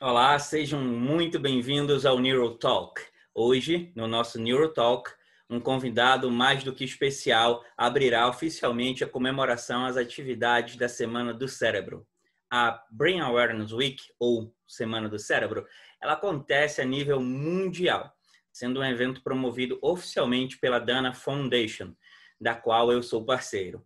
Olá, sejam muito bem-vindos ao NeuroTalk. Hoje, no nosso NeuroTalk, um convidado mais do que especial abrirá oficialmente a comemoração às atividades da Semana do Cérebro. A Brain Awareness Week, ou Semana do Cérebro, ela acontece a nível mundial, sendo um evento promovido oficialmente pela Dana Foundation, da qual eu sou parceiro.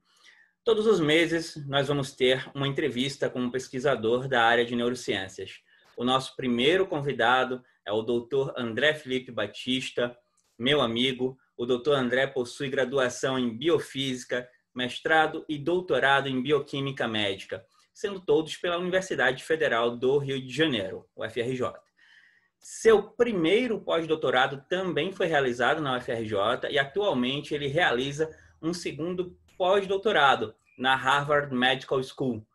Todos os meses, nós vamos ter uma entrevista com um pesquisador da área de neurociências. O nosso primeiro convidado é o Dr. André Felipe Batista, meu amigo. O Dr. André possui graduação em Biofísica, mestrado e doutorado em Bioquímica Médica, sendo todos pela Universidade Federal do Rio de Janeiro, UFRJ. Seu primeiro pós-doutorado também foi realizado na UFRJ e atualmente ele realiza um segundo pós-doutorado na Harvard Medical School.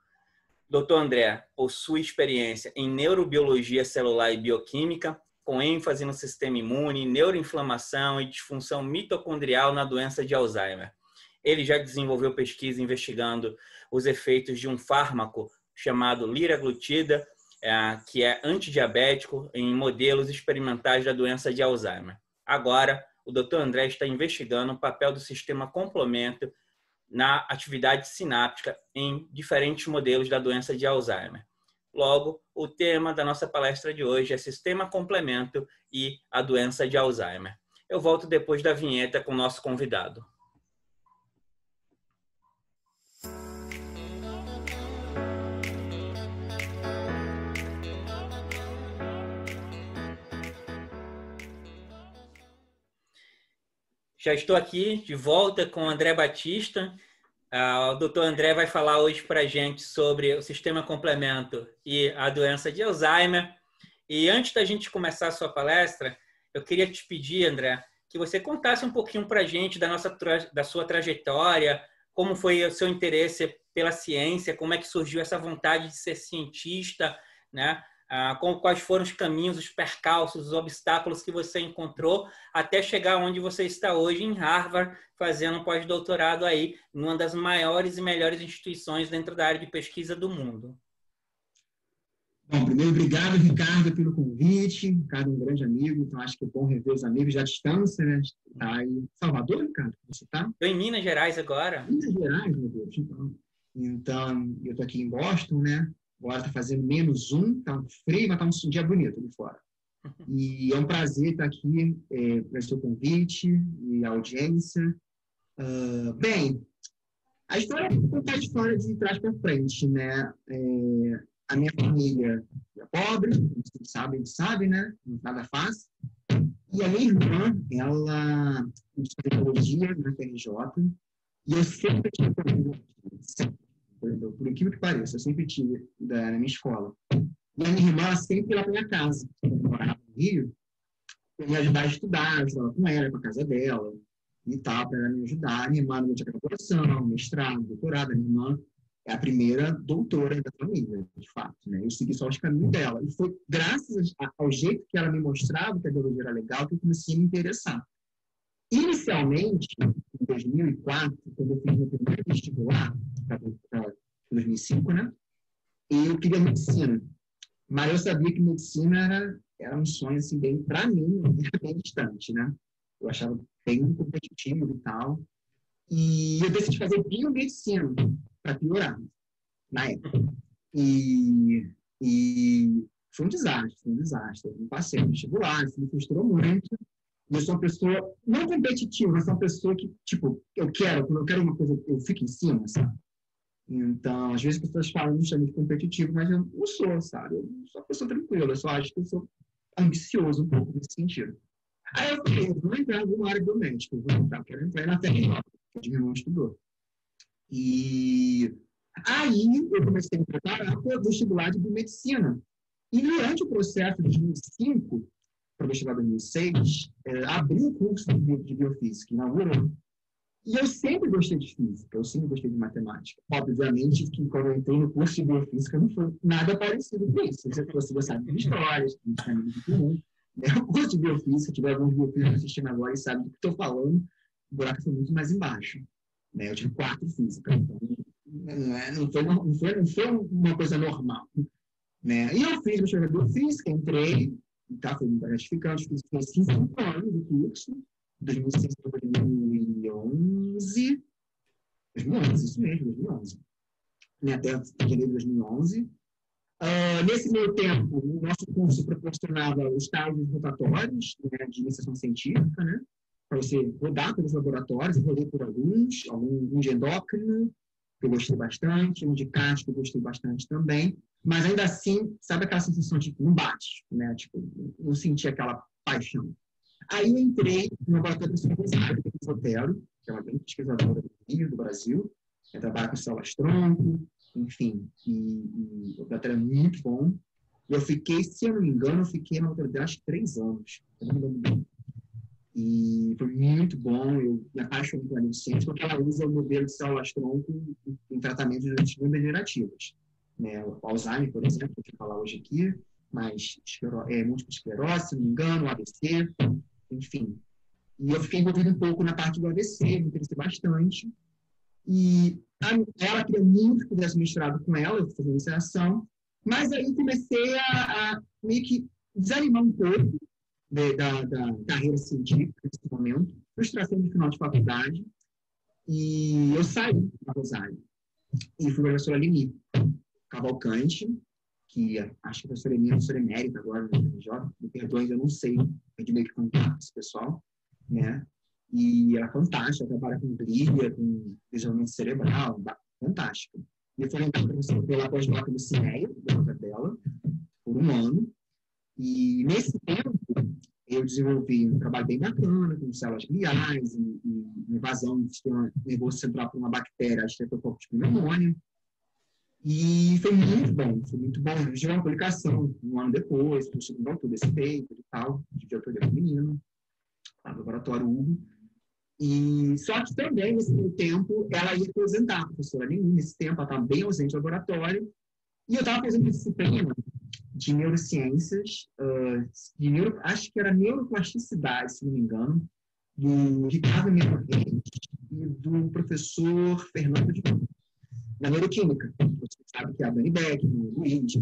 Dr. André possui experiência em neurobiologia celular e bioquímica, com ênfase no sistema imune, neuroinflamação e disfunção mitocondrial na doença de Alzheimer. Ele já desenvolveu pesquisa investigando os efeitos de um fármaco chamado liraglutida, que é antidiabético, em modelos experimentais da doença de Alzheimer. Agora, o Dr. André está investigando o papel do sistema complemento na atividade sináptica em diferentes modelos da doença de Alzheimer. Logo, o tema da nossa palestra de hoje é Sistema Complemento e a doença de Alzheimer. Eu volto depois da vinheta com o nosso convidado. Já estou aqui de volta com o André Batista. O Dr. André vai falar hoje para a gente sobre o sistema complemento e a doença de Alzheimer. E antes da gente começar a sua palestra, eu queria te pedir, André, que você contasse um pouquinho para a gente da sua trajetória, como foi o seu interesse pela ciência, como é que surgiu essa vontade de ser cientista, né? Quais foram os caminhos, os percalços, os obstáculos que você encontrou até chegar onde você está hoje em Harvard, fazendo um pós-doutorado aí, numa das maiores e melhores instituições dentro da área de pesquisa do mundo. Bom, primeiro, obrigado, Ricardo, pelo convite. Ricardo é um grande amigo, então acho que é bom rever os amigos à distância, né? Está aí em Salvador, Ricardo? Você está? Estou em Minas Gerais agora. Minas Gerais, meu Deus. Então eu estou aqui em Boston, né? Agora está fazendo -1, está frio, mas está um dia bonito ali fora. E é um prazer estar aqui para seu convite e a audiência. Bem, a história é contar a história de trás para frente, né? A minha família é pobre, vocês sabem, né? Nada fácil. E a minha irmã, ela estudou teologia na FRJ, e eu sempre tive por incrível que pareça, eu sempre tive na minha escola. E a minha irmã sempre ia lá para minha casa, quando eu morava no Rio, para me ajudar a estudar, eu estudava com ela, para a casa dela, e tal, para ela me ajudar. Minha irmã não tinha graduação, mestrado, doutorado. A minha irmã é a primeira doutora da família, de fato, né? Eu segui só os caminhos dela. E foi graças ao jeito que ela me mostrava que a biologia era legal que eu comecei a me interessar. Inicialmente, em 2004, quando eu fiz meu primeiro vestibular, para 2005, né? Eu queria medicina. Mas eu sabia que medicina era um sonho, assim, bem, para mim, bem distante, né? Eu achava bem competitivo e tal. E eu decidi fazer biomedicina, para piorar, na época. E foi um desastre. Eu não passei no vestibular, isso me frustrou muito. E eu sou uma pessoa não competitiva, eu sou uma pessoa que, tipo, quando eu quero uma coisa, eu fico em cima, sabe? Então, às vezes as pessoas falam que eu sou competitivo, mas eu não sou, sabe? Eu sou uma pessoa tranquila, eu só acho que eu sou ambicioso um pouco nesse sentido. Aí eu falei, eu vou entrar numa área biomédica, eu quero entrar na técnica, que meu irmão estudou. E aí eu comecei a me preparar para o vestibular de biomedicina. E durante o processo de 2005, para o vestibular de 2006, abriu o curso de biofísica, inaugurou. E eu sempre gostei de física, eu sempre gostei de matemática. Obviamente que quando eu entrei no curso de biofísica não foi nada parecido com isso. Você sabe de histórias, de caminhos de comum. O curso de biofísica, tiver alguns biofísicos assistindo agora e sabem do que estou falando, o buraco foi muito mais embaixo. Eu tive 4 físicas, então não foi uma coisa normal. né? E eu fiz o vestibular física, entrei, tá? Foi gratificante, fiz 5 anos do curso, 2006 para 2011, 2011, isso mesmo, 2011. Né, até janeiro de 2011. Nesse meio tempo, o nosso curso proporcionava estágios rotatórios, né, de iniciação científica, né, para você rodar pelos laboratórios, eu rodei por alguns, um de endócrino, que eu gostei bastante, um de casco, que eu gostei bastante também, mas ainda assim, sabe aquela sensação de não bate, né, tipo, não senti aquela paixão. Aí eu entrei no laboratório de Rosário, que é uma bem pesquisadora do Rio, do Brasil, eu trabalho com células-tronco, enfim, e o laboratório é muito bom. Eu fiquei, se eu não me engano, eu fiquei na autoridade acho que 3 anos. E foi muito bom, eu me apaixonei pela neurociência, porque ela usa o modelo de células-tronco em tratamentos de doenças degenerativas. Né? O Alzheimer, por exemplo, que eu vou falar hoje aqui, mas múltipla esclerose, se não me engano, o AVC, enfim. E eu fiquei envolvido um pouco na parte do AVC, me interessei bastante. E ela queria muito que eu fizesse mestrado com ela, eu fui fazer iniciação, mas aí eu comecei a meio que desanimar um pouco da carreira científica nesse momento, frustração de final de faculdade, e eu saí da Rosário e fui para a professora Leni Cavalcante, que acho que a professora Leni é professora emérita agora no FRJ, me perdoem, eu não sei, perdi meio que contato com esse pessoal, né? E ela é fantástica, trabalha com glia, com desenvolvimento cerebral, fantástica. E foi então pela pós-doc do CINEA, da dela, por 1 ano. E nesse tempo, eu desenvolvi um trabalho bem bacana, com células gliais, e invasão do sistema nervoso central por uma bactéria, a Streptococcus pneumoniae. E foi muito bom, foi muito bom. Eu tive uma publicação 1 ano depois, no segundo autor desse paper e tal, de autoria feminina, lá no laboratório Hugo. E só que também, nesse meio tempo, ela ia aposentar, a professora Leni, nesse tempo, ela estava bem ausente do laboratório, e eu estava fazendo disciplina de neurociências, acho que era neuroplasticidade, se não me engano, do Ricardo Melo Reis e do professor Fernando de Campos, da neuroquímica. Você sabe que é a Dani Beck, o Luiz,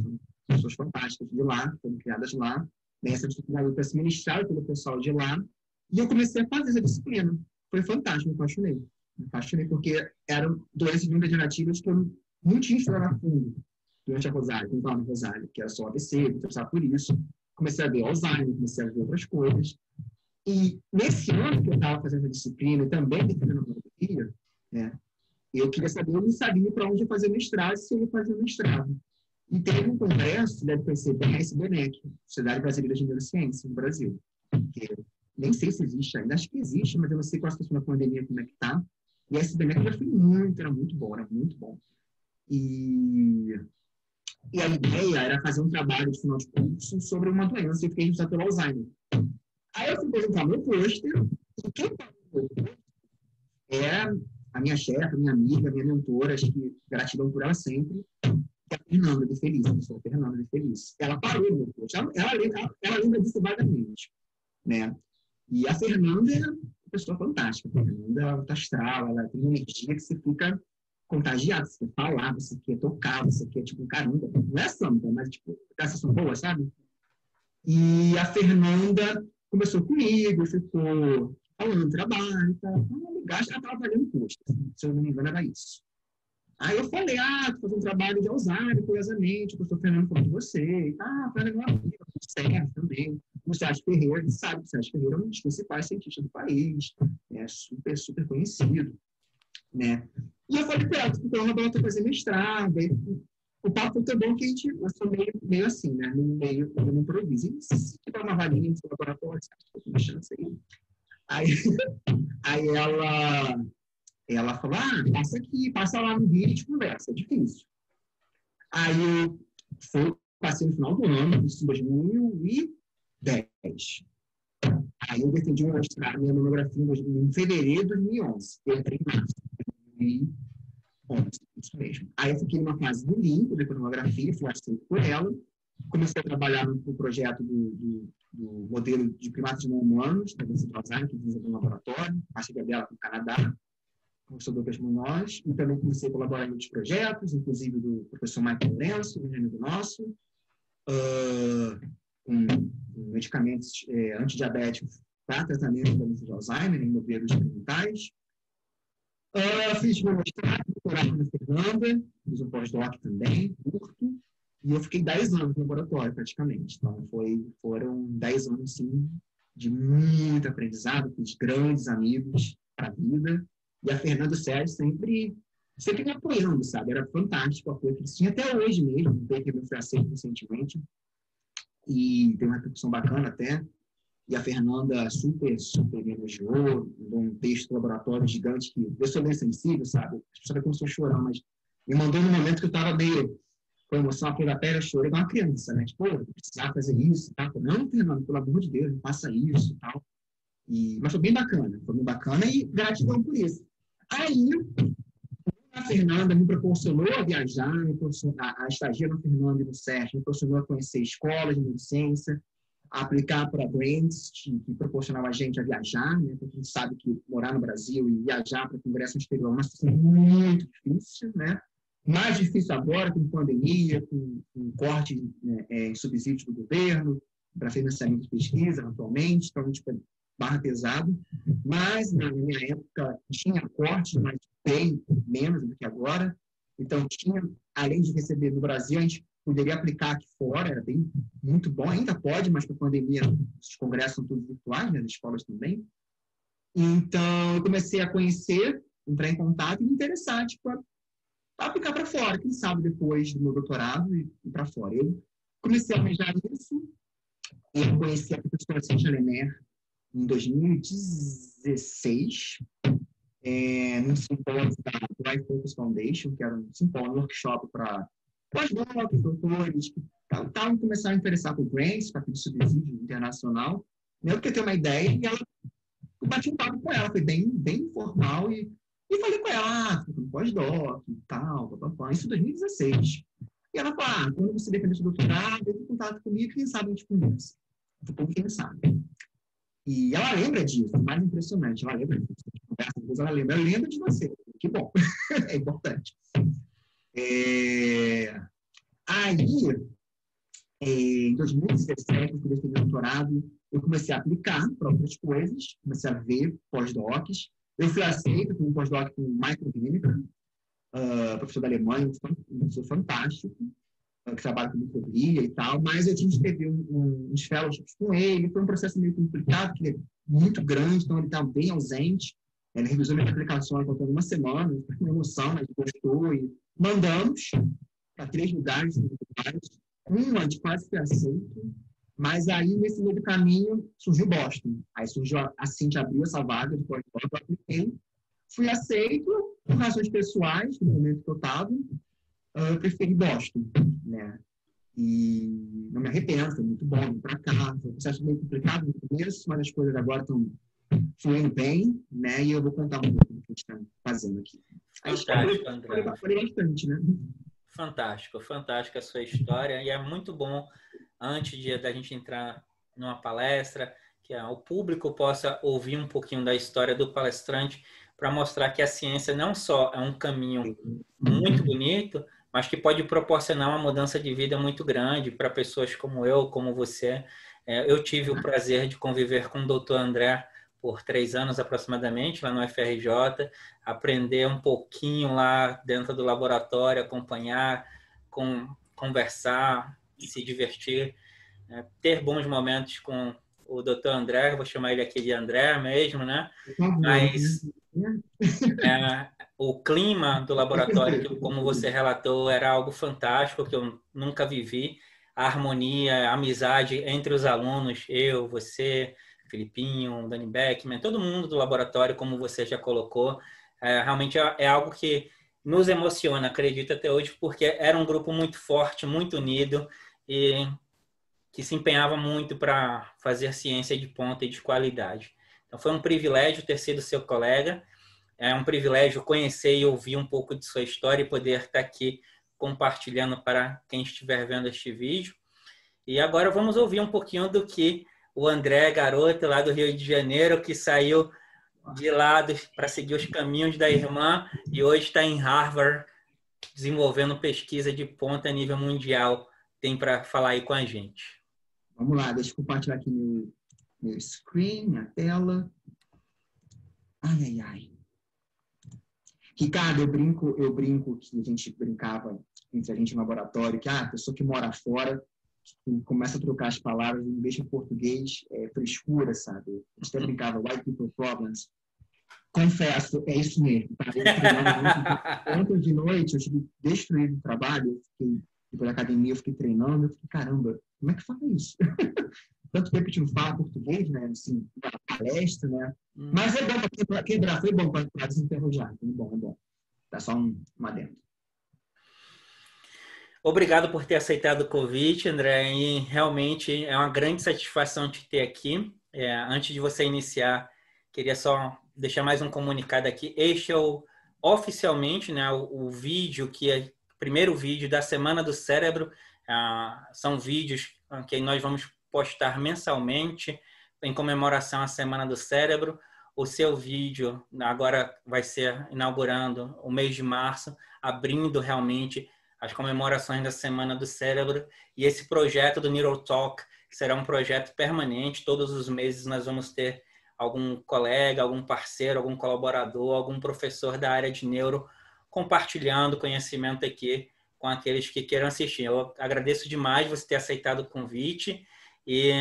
pessoas fantásticas de lá, foram criadas lá, essa disciplina para ser ministrada pelo pessoal de lá, e eu comecei a fazer essa disciplina. Foi fantástico, me apaixonei. Me apaixonei porque eram doenças degenerativas que eu não tinha estudado a fundo durante a Rosário, quando estava na Rosário, que era só AVC, eu interessava por isso. Comecei a ver Alzheimer, comecei a ver outras coisas. E nesse ano que eu estava fazendo a disciplina e também defendendo a neurologia, né, eu queria saber, eu não sabia para onde eu fazer mestrado, se eu ia fazer mestrado. E teve um congresso, deve conhecer bem, a SBNEC, Sociedade Brasileira de Neurociência, no Brasil, que nem sei se existe ainda, acho que existe, mas eu não sei qual a situação da pandemia, como é que está. E a SBNEC já foi muito, era muito bom, era muito bom. E a ideia era fazer um trabalho de final de curso sobre uma doença, e eu fiquei responsável pelo Alzheimer. Aí eu fui apresentar meu pôster, e quem é a minha chefe, minha amiga, minha mentora, acho que gratidão por ela sempre, que é a Fernanda de Feliz, a professora Fernanda de Feliz. Ela parou no meu pôster, ela lembra disso vagamente, né? E a Fernanda é uma pessoa fantástica. A Fernanda, ela tá astral, ela tem uma energia que você fica contagiado. Você quer falar, você quer tocar, você quer, tipo, caramba. Não é santa, mas, tipo, a sensação boa, sabe? E a Fernanda começou comigo, ficou falando do trabalho e tal. Legal, ela estava fazendo custo. Se eu não me engano, era isso. Aí eu falei, tô fazendo um trabalho de Alzheimer, curiosamente, o professor Fernando falou de você. Fernando é meu amigo, o Sérgio também. O Sérgio Ferreira, ele sabe que o Sérgio Ferreira é um dos principais cientistas do país, é super, super conhecido, né? E eu falei para ela, então eu vou fazer mestrado. Aí, o papo foi tão bom que eu sou meio assim, né? Meio no improviso. E se tiver uma varinha no seu laboratório, você acha que eu tô mexendo isso aí? Aí ela falou, passa aqui, passa lá no Rio e a gente conversa, é difícil. Aí eu passei no final do ano, isso em 2010. Aí eu defendi minha monografia em fevereiro de 2011. Eu entrei em março de 2011, isso mesmo. Aí eu fiquei numa fase do limpo da monografia, fui aceito por ela. Comecei a trabalhar no projeto do modelo de primatas não humanos, da doença do Alzheimer, que desenvolveu no laboratório, parceria dela com o Canadá, com o Dr. Munhoz, e também comecei a colaborar em outros projetos, inclusive do professor Michael Lourenço, do Reino do Nosso, com medicamentos antidiabéticos para tratamento da doença de Alzheimer em modelos experimentais. Fiz meu mestrado, doutorado na Fernanda, fiz um pós-doc também, curto, e eu fiquei 10 anos no laboratório, praticamente. Então, foram 10 anos, sim, de muito aprendizado, fiz grandes amigos para a vida, e a Fernanda Sérgio sempre me apoiando, sabe? Era fantástico o apoio que eles tinham, até hoje mesmo, o paper foi aceito recentemente, e tem uma repercussão bacana até. E a Fernanda super me elogiou, mandou um texto do laboratório gigante que eu sou bem sensível, sabe? As pessoas começou a chorar, mas me mandou no momento que eu estava meio com a emoção à flor da pele, eu chorei igual uma criança, né? Tipo, eu precisava fazer isso, tá? Não, Fernanda, pelo amor de Deus, não faça isso e tal. Mas foi bem bacana e gratidão por isso. Aí, a Fernanda me proporcionou a viajar, a estagia na Fernanda e no Sérgio, me proporcionou a conhecer escolas de medicência, a aplicar para grants que proporcionava a gente a viajar, né? Porque a gente sabe que morar no Brasil e viajar para o Congresso exterior é uma situação muito difícil, né? Mais difícil agora com pandemia, com corte em subsídios do governo para financiamento de pesquisa, atualmente, então, tipo, barra pesado. Mas, na minha época, tinha corte, mas bem menos do que agora. Então, tinha, além de receber no Brasil, a gente poderia aplicar aqui fora, era muito bom, ainda pode, mas com a pandemia os congressos são todos virtuais, né, as escolas também. Então, eu comecei a conhecer, entrar em contato e me interessar, tipo, a aplicar para fora, quem sabe depois do meu doutorado e para fora. Eu comecei a almejar isso e eu conheci a professora Cíntia Lemer em 2016, num simpósio da Life Focus Foundation, que era um simpósio, um workshop para pós-docs, doutores, que estavam começando a interessar por grants, para pedir subsídio internacional. Eu porque ter uma ideia, e eu bati um papo com ela, foi bem informal, e falei com ela, pós-doc e tal, isso em 2016. E ela falou, quando você defender seu doutorado, entre em contato comigo, quem sabe a gente conversa. Quem sabe. E ela lembra disso, mais impressionante, ela lembra disso. Depois ela lembra de você, que bom, é importante. Aí, em 2017, eu defendi o doutorado, eu comecei a aplicar para outras coisas, comecei a ver pós-docs. Eu fui aceito com um pós-doc com microquímica, professor da Alemanha, um professor fantástico, que trabalha com microbia e tal, mas eu tinha que escrever uns fellowships com ele, foi um processo meio complicado, porque ele é muito grande, então ele estava bem ausente, ele revisou minhas aplicações faltando uma semana, com emoção, mas gostou, e mandamos para 3 lugares, uma de quase foi aceito, mas aí, nesse meio do caminho, surgiu Boston. Aí surgiu, a Cíntia abriu essa vaga de pós-doc, eu apliquei, fui aceito, por razões pessoais, no momento que eu estava, eu preferi Boston, né? E não me arrependo, foi muito bom vir para cá, foi um processo meio complicado no começo, mas as coisas agora estão fluindo bem, né? E eu vou contar um pouco do que a gente está fazendo aqui. Fantástico, André. Falei bastante, né? Fantástica a sua história, e é muito bom, antes da gente entrar numa palestra, que o público possa ouvir um pouquinho da história do palestrante, para mostrar que a ciência não só é um caminho muito bonito, mas que pode proporcionar uma mudança de vida muito grande para pessoas como eu, como você. Eu tive o prazer de conviver com o Dr. André por 3 anos aproximadamente, lá no FRJ, aprender um pouquinho lá dentro do laboratório, acompanhar, conversar, se divertir, ter bons momentos com o Dr. André, vou chamar ele aqui de André mesmo, né? Mas o clima do laboratório, que, como você relatou, era algo fantástico, que eu nunca vivi. A harmonia, a amizade entre os alunos, eu, você, Filipinho, Dani Beckman, todo mundo do laboratório, como você já colocou, realmente é algo que nos emociona, acredito até hoje, porque era um grupo muito forte, muito unido e que se empenhava muito para fazer ciência de ponta e de qualidade. Então, foi um privilégio ter sido seu colega, é um privilégio conhecer e ouvir um pouco de sua história e poder estar aqui compartilhando para quem estiver vendo este vídeo. E agora vamos ouvir um pouquinho do que o André, garoto lá do Rio de Janeiro, que saiu de lado para seguir os caminhos da irmã e hoje está em Harvard desenvolvendo pesquisa de ponta a nível mundial tem para falar aí com a gente. Vamos lá, deixa eu compartilhar aqui meu screen, minha tela. Ai. Ricardo, eu brinco que a gente brincava entre a gente no laboratório, que a pessoa que mora fora que começa a trocar as palavras em vez de português, frescura, sabe? A gente até brincava, white people problems. Confesso, é isso mesmo. Tá? Ontem de noite, eu estive destruído no trabalho, eu fiquei, depois da academia, eu fiquei treinando, eu fiquei, caramba, como é que fala isso? Tanto tempo que a gente não fala português, né? Assim, palestra, né? Mas é bom para quebrar, foi bom para desenferrujar. É bom. Dá só um adendo. Obrigado por ter aceitado o convite, André. E realmente é uma grande satisfação te ter aqui. Antes de você iniciar, queria só deixar mais um comunicado aqui. Este é oficialmente, né, o vídeo que é o primeiro vídeo da Semana do Cérebro. São vídeos que nós vamos postar mensalmente em comemoração à Semana do Cérebro. O seu vídeo agora vai ser inaugurando o mês de março, abrindo realmente as comemorações da Semana do Cérebro. E esse projeto do NeuroTalk será um projeto permanente. Todos os meses nós vamos ter algum colega, algum parceiro, algum colaborador, algum professor da área de neuro compartilhando conhecimento aqui com aqueles que queiram assistir. Eu agradeço demais você ter aceitado o convite e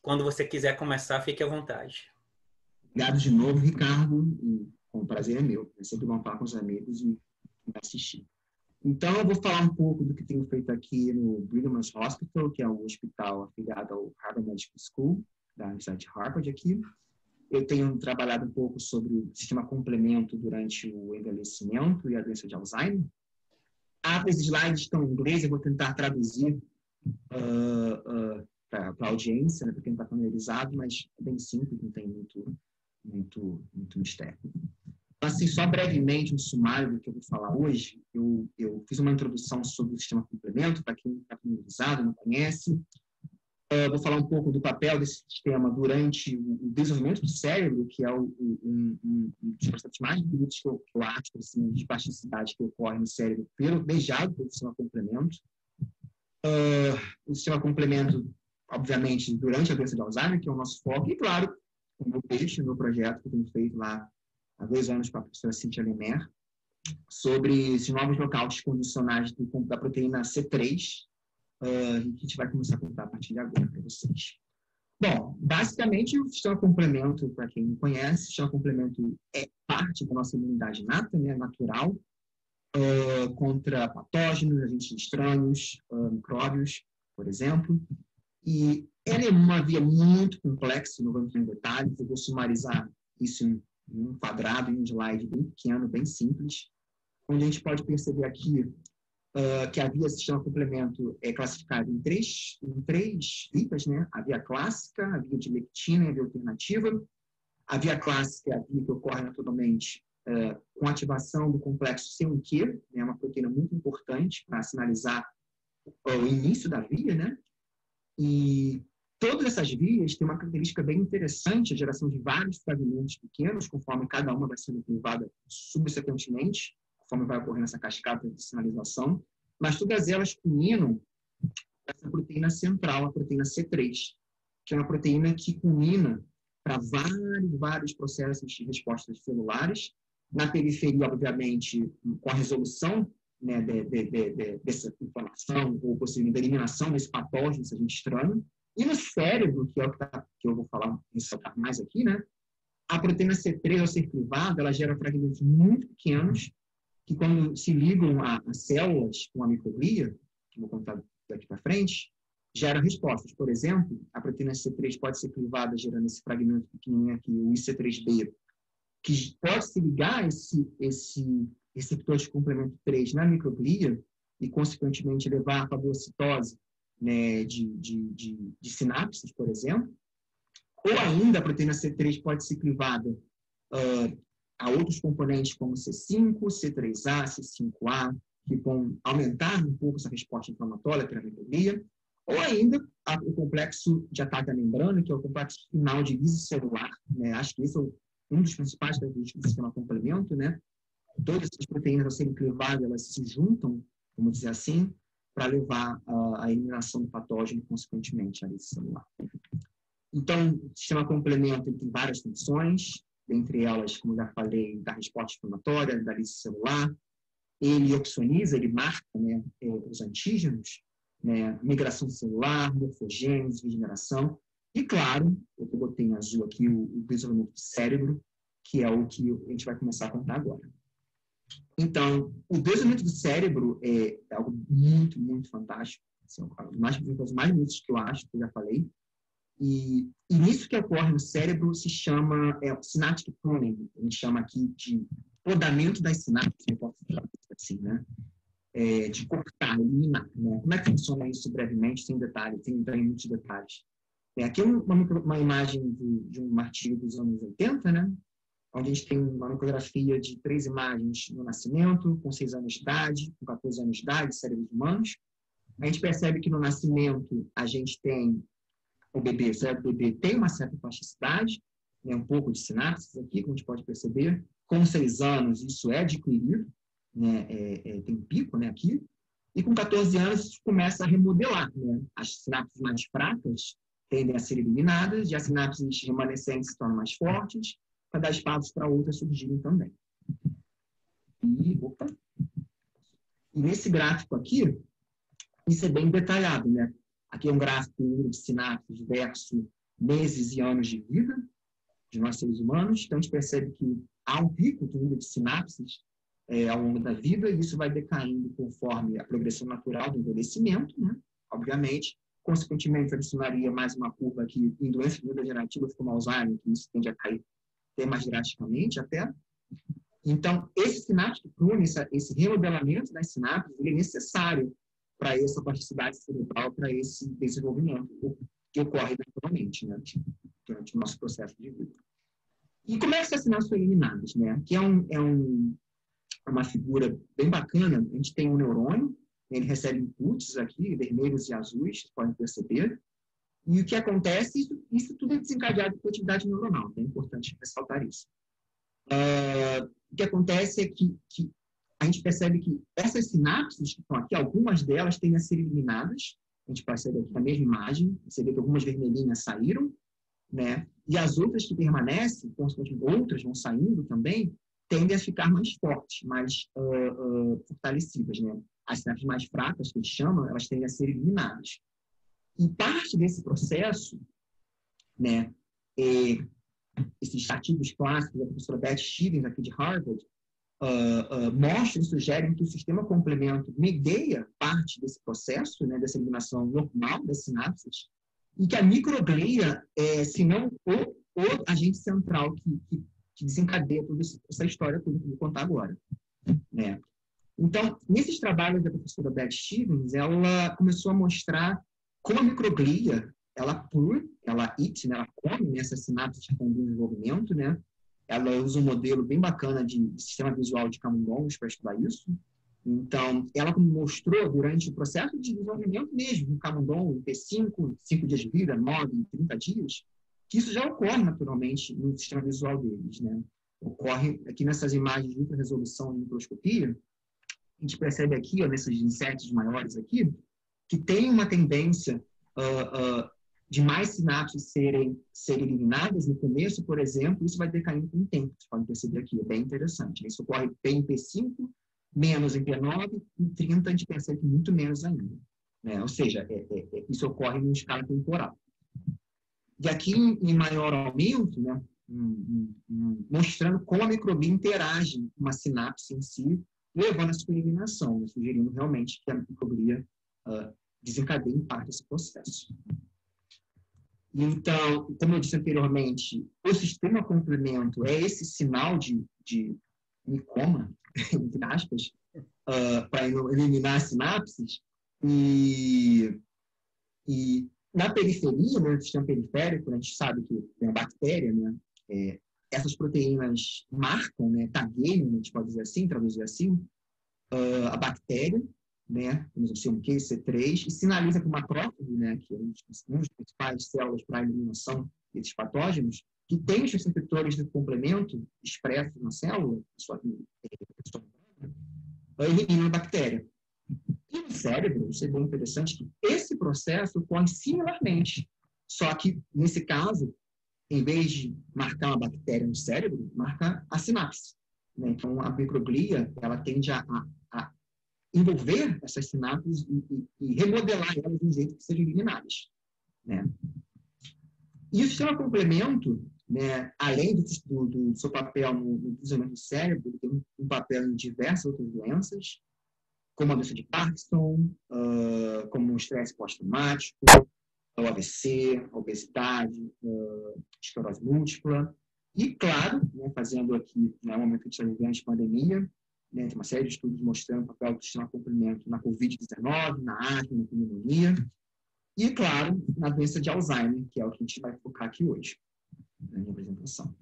quando você quiser começar, fique à vontade. Obrigado de novo, Ricardo. E o prazer é meu. É sempre bom falar com os amigos e assistir. Então, eu vou falar um pouco do que tenho feito aqui no Brigham Young Hospital, que é um hospital afiliado ao Harvard Medical School, da Universidade de Harvard aqui. Eu tenho trabalhado um pouco sobre o sistema complemento durante o envelhecimento e a doença de Alzheimer. Os slides estão em inglês, eu vou tentar traduzir para a audiência, né, para quem está familiarizado, mas é bem simples, não tem muito mistério. Assim, só brevemente, um sumário do que eu vou falar hoje. Eu fiz uma introdução sobre o sistema complemento, para quem está familiarizado, não conhece. Vou falar um pouco do papel desse sistema durante o desenvolvimento do cérebro, que é um dos processos mais bonitos que eu acho, assim, de plasticidade que ocorre no cérebro, mediado pelo sistema complemento. O sistema complemento, obviamente, durante a doença de Alzheimer, que é o nosso foco, e, claro, o meu peixe, o meu projeto que eu tenho feito lá há 2 anos com a professora Cíntia Lemer, sobre esses novos nocautes condicionais da proteína C3, que a gente vai começar a contar a partir de agora para vocês. Bom, basicamente, o sistema complemento, para quem não conhece, o sistema complemento é parte da nossa imunidade inata, né, natural, contra patógenos, agentes estranhos, micróbios, por exemplo. E ela é uma via muito complexa, não vou entrar em detalhes, eu vou sumarizar isso em um quadrado, em um slide bem pequeno, bem simples, onde a gente pode perceber aqui que a via sistema complemento é classificada em três vias, né? A via clássica, a via de lectina e a via alternativa. A via clássica é a via que ocorre naturalmente com ativação do complexo C1q, né? Uma proteína muito importante para sinalizar o início da via, né? E todas essas vias têm uma característica bem interessante, a geração de vários fragmentos pequenos, conforme cada uma vai sendo ativada subsequentemente, conforme vai ocorrendo essa cascata de sinalização, mas todas elas culminam essa proteína central, a proteína C3, que é uma proteína que culmina para vários processos de respostas celulares, na periferia, obviamente, com a resolução, né, dessa inflamação ou possivelmente da eliminação desse patógeno, desse agente estranho, e no cérebro, que é o que eu vou falar mais aqui, né, a proteína C3, ao ser clivada, ela gera fragmentos muito pequenos, que quando se ligam a células com a microglia, que eu vou contar daqui para frente, geram respostas. Por exemplo, a proteína C3 pode ser clivada gerando esse fragmento pequenininho aqui, o IC3B, que pode se ligar a esse receptor de complemento 3 na microglia e, consequentemente, levar à fagocitose, né, de sinapses, por exemplo. Ou ainda, a proteína C3 pode ser clivada a outros componentes como C5, C3A, C5A, que vão aumentar um pouco essa resposta inflamatória pela microglia. Ou ainda, o complexo de ataque à membrana, que é o complexo final de lise celular, né? Acho que esse é um dos principais características do sistema complemento, né? Todas essas proteínas, ao serem clivadas, elas se juntam, vamos dizer assim, para levar à eliminação do patógeno, consequentemente, ali celular. Então, o sistema complemento tem várias funções, dentre elas, como já falei, da resposta inflamatória, da lise celular. Ele opsoniza, ele marca, né, os antígenos, né, migração celular, morfogênese, regeneração. E, claro, eu botei em azul aqui o desenvolvimento do cérebro, que é o que a gente vai começar a contar agora. Então, o desenvolvimento do cérebro é algo muito, muito fantástico. Assim, uma das coisas mais bonitas que eu acho, que eu já falei. E isso que ocorre no cérebro se chama synaptic pruning. A gente chama aqui de podamento das sinapses, eu posso falar assim, né? De cortar, eliminar. Né? Como é que funciona isso brevemente, sem detalhes, sem entrar em muitos detalhes? Aqui é uma imagem de um artigo dos anos 80, né? Onde a gente tem uma micrografia de 3 imagens no nascimento, com 6 anos de idade, com 14 anos de idade, cérebros humanos. A gente percebe que no nascimento a gente tem o cérebro do bebê tem uma certa plasticidade, né, um pouco de sinapses aqui, como a gente pode perceber. Com 6 anos isso é adquirido, né, tem um pico, né, aqui. E com 14 anos isso começa a remodelar, né? As sinapses mais fracas tendem a ser eliminadas e as sinapses remanescentes se tornam mais fortes, para dar espaço para outras surgirem também. E nesse gráfico aqui, isso é bem detalhado, né? Aqui é um gráfico do número de sinapses versus meses e anos de vida de nós seres humanos. Então, a gente percebe que há um pico do número de sinapses ao longo da vida, e isso vai decaindo conforme a progressão natural do envelhecimento, né? Obviamente. Consequentemente, adicionaria mais uma curva aqui em doenças neurodegenerativas como Alzheimer, que isso tende a cair até mais drasticamente até. Então, esse sinaptic pruning, esse remodelamento das sinapses, ele é necessário para essa plasticidade cerebral, para esse desenvolvimento que ocorre naturalmente, né, durante o nosso processo de vida. E como é que essas sinapses são eliminadas? Né? Aqui uma figura bem bacana. A gente tem um neurônio, ele recebe inputs aqui, vermelhos e azuis, vocês podem perceber. E o que acontece, isso tudo é desencadeado por atividade neuronal, é importante ressaltar isso. O que acontece é que a gente percebe que essas sinapses que estão aqui, algumas delas tendem a ser eliminadas. A gente percebe aqui na mesma imagem, você vê que algumas vermelhinhas saíram, né? E as outras que permanecem, consequentemente outras vão saindo também, tendem a ficar mais fortes, mais fortalecidas, né? As sinapses mais fracas, que eles chamam, elas tendem a ser eliminadas. E parte desse processo, né, esses artigos clássicos da professora Beth Stevens, aqui de Harvard, mostram e sugerem que o sistema complemento medeia parte desse processo, né, dessa eliminação normal das sinapses, e que a microglia se não o agente central que desencadeia toda essa história toda que eu vou contar agora. Né? Então, nesses trabalhos da professora Beth Stevens, ela começou a mostrar como a microglia, ela come nessas sinapses que estão em desenvolvimento, né? Ela usa um modelo bem bacana de sistema visual de camundongos para estudar isso. Então, ela mostrou durante o processo de desenvolvimento mesmo, no camundongo, ter 5 dias de vida, 9, 30 dias, que isso já ocorre naturalmente no sistema visual deles, né? Ocorre aqui nessas imagens de ultra resolução e microscopia. A gente percebe aqui, ó, nesses insetos maiores aqui, que tem uma tendência de mais sinapses serem eliminadas no começo, por exemplo, isso vai decaindo com o tempo. Vocês podem perceber aqui, é bem interessante. Isso ocorre bem em P5, menos em P9, em 30 a gente percebe que muito menos ainda. Né? Ou seja, isso ocorre em escala temporal. E aqui, em maior aumento, né, mostrando como a microglia interage com uma sinapse em si, levando a sua eliminação, né, sugerindo realmente que a microglia desencadeia em parte esse processo. Então, como eu disse anteriormente, o sistema complemento é esse sinal de micoma, entre aspas, para eliminar as sinapses, e na periferia, né, no sistema periférico, a gente sabe que tem a bactéria, né, essas proteínas marcam, né, tagueiam, a gente pode dizer assim, traduzir assim, a bactéria, né, como o C1Q, C3, e sinaliza para o macrófago, né, que é um dos principais células para a eliminação desses patógenos, que tem os receptores do complemento expressos na célula, elimina a bactéria. E no cérebro, isso é bem interessante, que esse processo ocorre similarmente. Só que, nesse caso, em vez de marcar uma bactéria no cérebro, marca a sinapse. Né? Então, a microglia, ela tende a envolver essas sinapses e remodelar elas de um jeito que sejam eliminadas. Né? E o sistema complemento, né, além do seu papel no desenvolvimento do cérebro, ele tem um papel em diversas outras doenças, como a doença de Parkinson, como o estresse pós-traumático, o AVC, a obesidade, esclerose múltipla. E, claro, né, fazendo aqui, no momento que a gente está vivendo de pandemia, né, tem uma série de estudos mostrando o papel do sistema complemento na Covid-19, na asma, na pneumonia. E, claro, na doença de Alzheimer, que é o que a gente vai focar aqui hoje, na minha apresentação.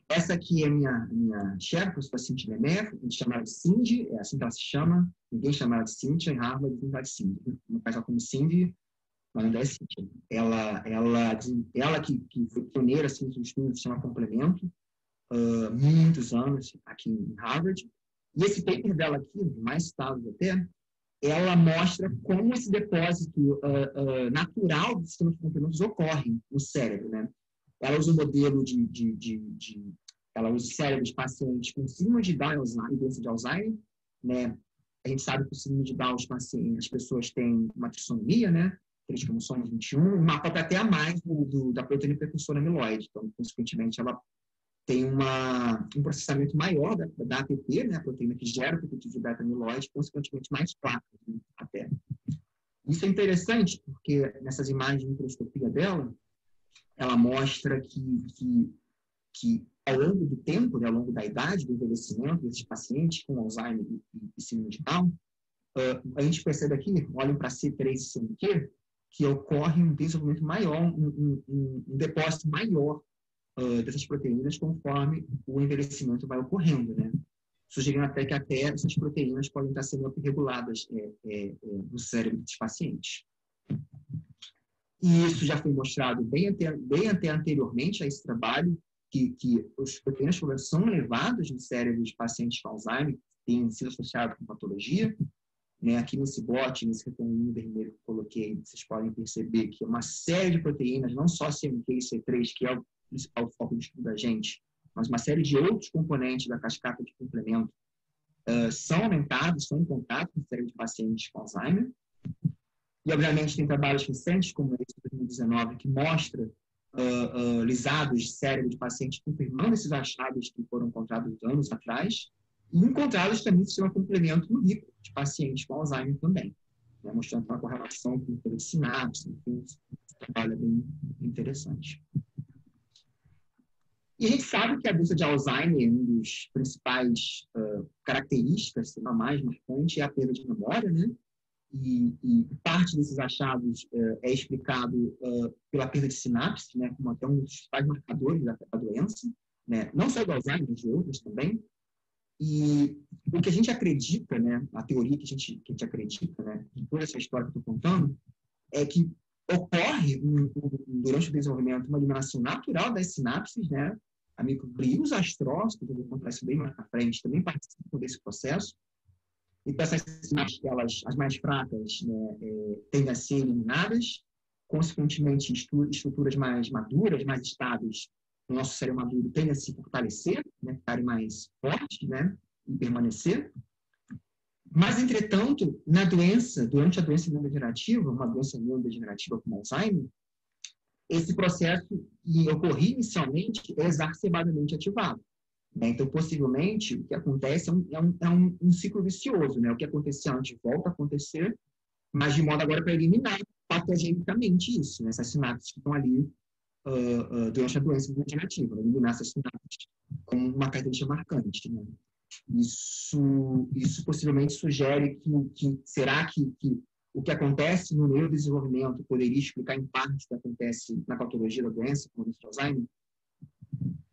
Essa aqui é a minha chefe, a Cindy Lemaitre, a gente chama ela de Cindy, é assim que ela se chama, ninguém chama ela de Cynthia, em Harvard, ninguém chama de Cindy. No caso, ela como Cindy, mas ainda é Cynthia. Ela que foi pioneira assim, no estudo do sistema complemento, muitos anos aqui em Harvard. E esse paper dela aqui, mais citado até, ela mostra como esse depósito natural dos sistemas complementos ocorre no cérebro, né? Ela usa um modelo ela usa o cérebro de pacientes com síndrome de Down e doença de Alzheimer, né? A gente sabe que o síndrome de Down, as pessoas têm uma trissonomia, né? 3 cromossomos 21, uma cópia até a mais da proteína precursora amiloide. Então, consequentemente, ela tem um processamento maior da APP, né, a proteína que gera o peptídeo de beta-amiloide, consequentemente mais placas, né, até. Isso é interessante porque nessas imagens de microscopia dela, ela mostra que ao longo do tempo, né, ao longo da idade, do envelhecimento desses pacientes com Alzheimer e síndrome de Down, a gente percebe aqui, olhem para C3 e CNQ, que ocorre um desenvolvimento maior, um depósito maior dessas proteínas conforme o envelhecimento vai ocorrendo, né? Sugerindo até que essas proteínas podem estar sendo reguladas no cérebro dos pacientes. E isso já foi mostrado bem até anteriormente a esse trabalho, que as proteínas são elevadas no cérebro de pacientes com Alzheimer, que têm sido associados com patologia. Né? Aqui nesse bote, nesse retangulinho vermelho que eu coloquei, vocês podem perceber que uma série de proteínas, não só CMQ e C3, que é o principal foco do estudo da gente, mas uma série de outros componentes da cascata de complemento são aumentados, são encontrados no cérebro de pacientes com Alzheimer. E, obviamente, tem trabalhos recentes, como esse de 2019, que mostra lisados de cérebro de pacientes confirmando esses achados que foram encontrados anos atrás, e encontrados também no sistema complemento no rico de pacientes com Alzheimer também, né, mostrando uma correlação com o sinapse, enfim, esse trabalho é bem interessante. E a gente sabe que a doença de Alzheimer, uma das principais características, se não a mais marcante, é a perda de memória, né? E parte desses achados é explicado pela perda de sinapse, né? Como até um dos principais marcadores da doença, né? Não só do Alzheimer, mas de outros também. E o que a gente acredita, né? A teoria que a gente acredita, né? De toda essa história que eu estou contando, é que ocorre durante o desenvolvimento uma eliminação natural das sinapses, né? A microglia e os astrócitos, que eu vou contar isso bem mais à frente, também participam desse processo. Então, essas sinapses, as mais fracas, né, tendem a ser eliminadas. Consequentemente, estruturas mais maduras, mais estáveis, no nosso cérebro maduro, tendem a se fortalecer, né, ficarem mais fortes, né, e permanecer. Mas, entretanto, durante a doença neurodegenerativa, uma doença neurodegenerativa como Alzheimer, esse processo que ocorria inicialmente é exacerbadamente ativado. Né? Então, possivelmente, o que acontece é um ciclo vicioso. Né? O que acontecia antes volta a acontecer, mas de modo agora para eliminar patogenicamente isso, né? Essas sinapses que estão ali durante a doença degenerativa, né? Eliminar essas sinapses como uma característica marcante. Né? Isso possivelmente sugere que será que o que acontece no neurodesenvolvimento poderia explicar em parte o que acontece na patologia da doença, como a doença de Alzheimer?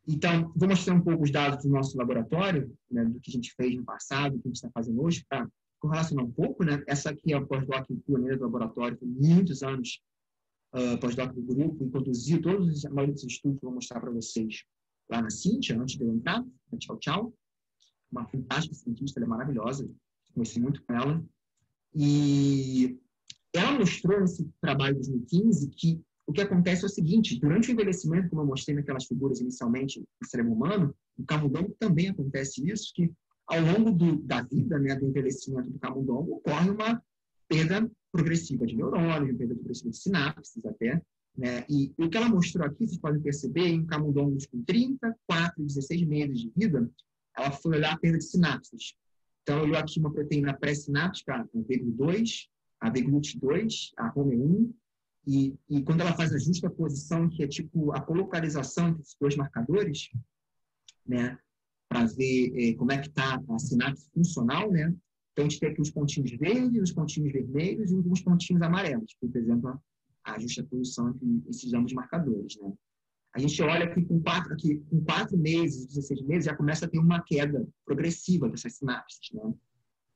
Então, vou mostrar um pouco os dados do nosso laboratório, né, do que a gente fez no passado, do que a gente está fazendo hoje, para correlacionar um pouco. Né? Essa aqui é a pós-doc pioneira do laboratório, por muitos anos pós-doc do grupo, e conduziu a maioria dos estudos que eu vou mostrar para vocês lá na Cíntia, antes de eu entrar. Tchau, tchau. Uma fantástica cientista, ela é maravilhosa, conheci muito com ela. E ela mostrou nesse trabalho de 2015 que o que acontece é o seguinte: durante o envelhecimento, como eu mostrei naquelas figuras inicialmente no cérebro humano, no camundongo também acontece isso, que ao longo da vida, né, do envelhecimento do camundongo, ocorre uma perda progressiva de neurônios, uma perda progressiva de sinapses até, né? E o que ela mostrou aqui, vocês podem perceber, em camundongos com 30, 4 e 16 meses de vida, ela foi olhar a perda de sinapses. Então, olhou aqui uma proteína pré-sináptica, a VGLUT2, a VGLUT2, a HOME1, e quando ela faz a justa posição, que é tipo a colocalização entre esses dois marcadores, né, para ver como é que está a sinapse funcional, né? Então, a gente tem aqui os pontinhos verdes, os pontinhos vermelhos e alguns pontinhos amarelos, que representam a justa posição entre esses ambos marcadores, né? A gente olha aqui com 4 meses, 16 meses, já começa a ter uma queda progressiva dessas sinapses, né?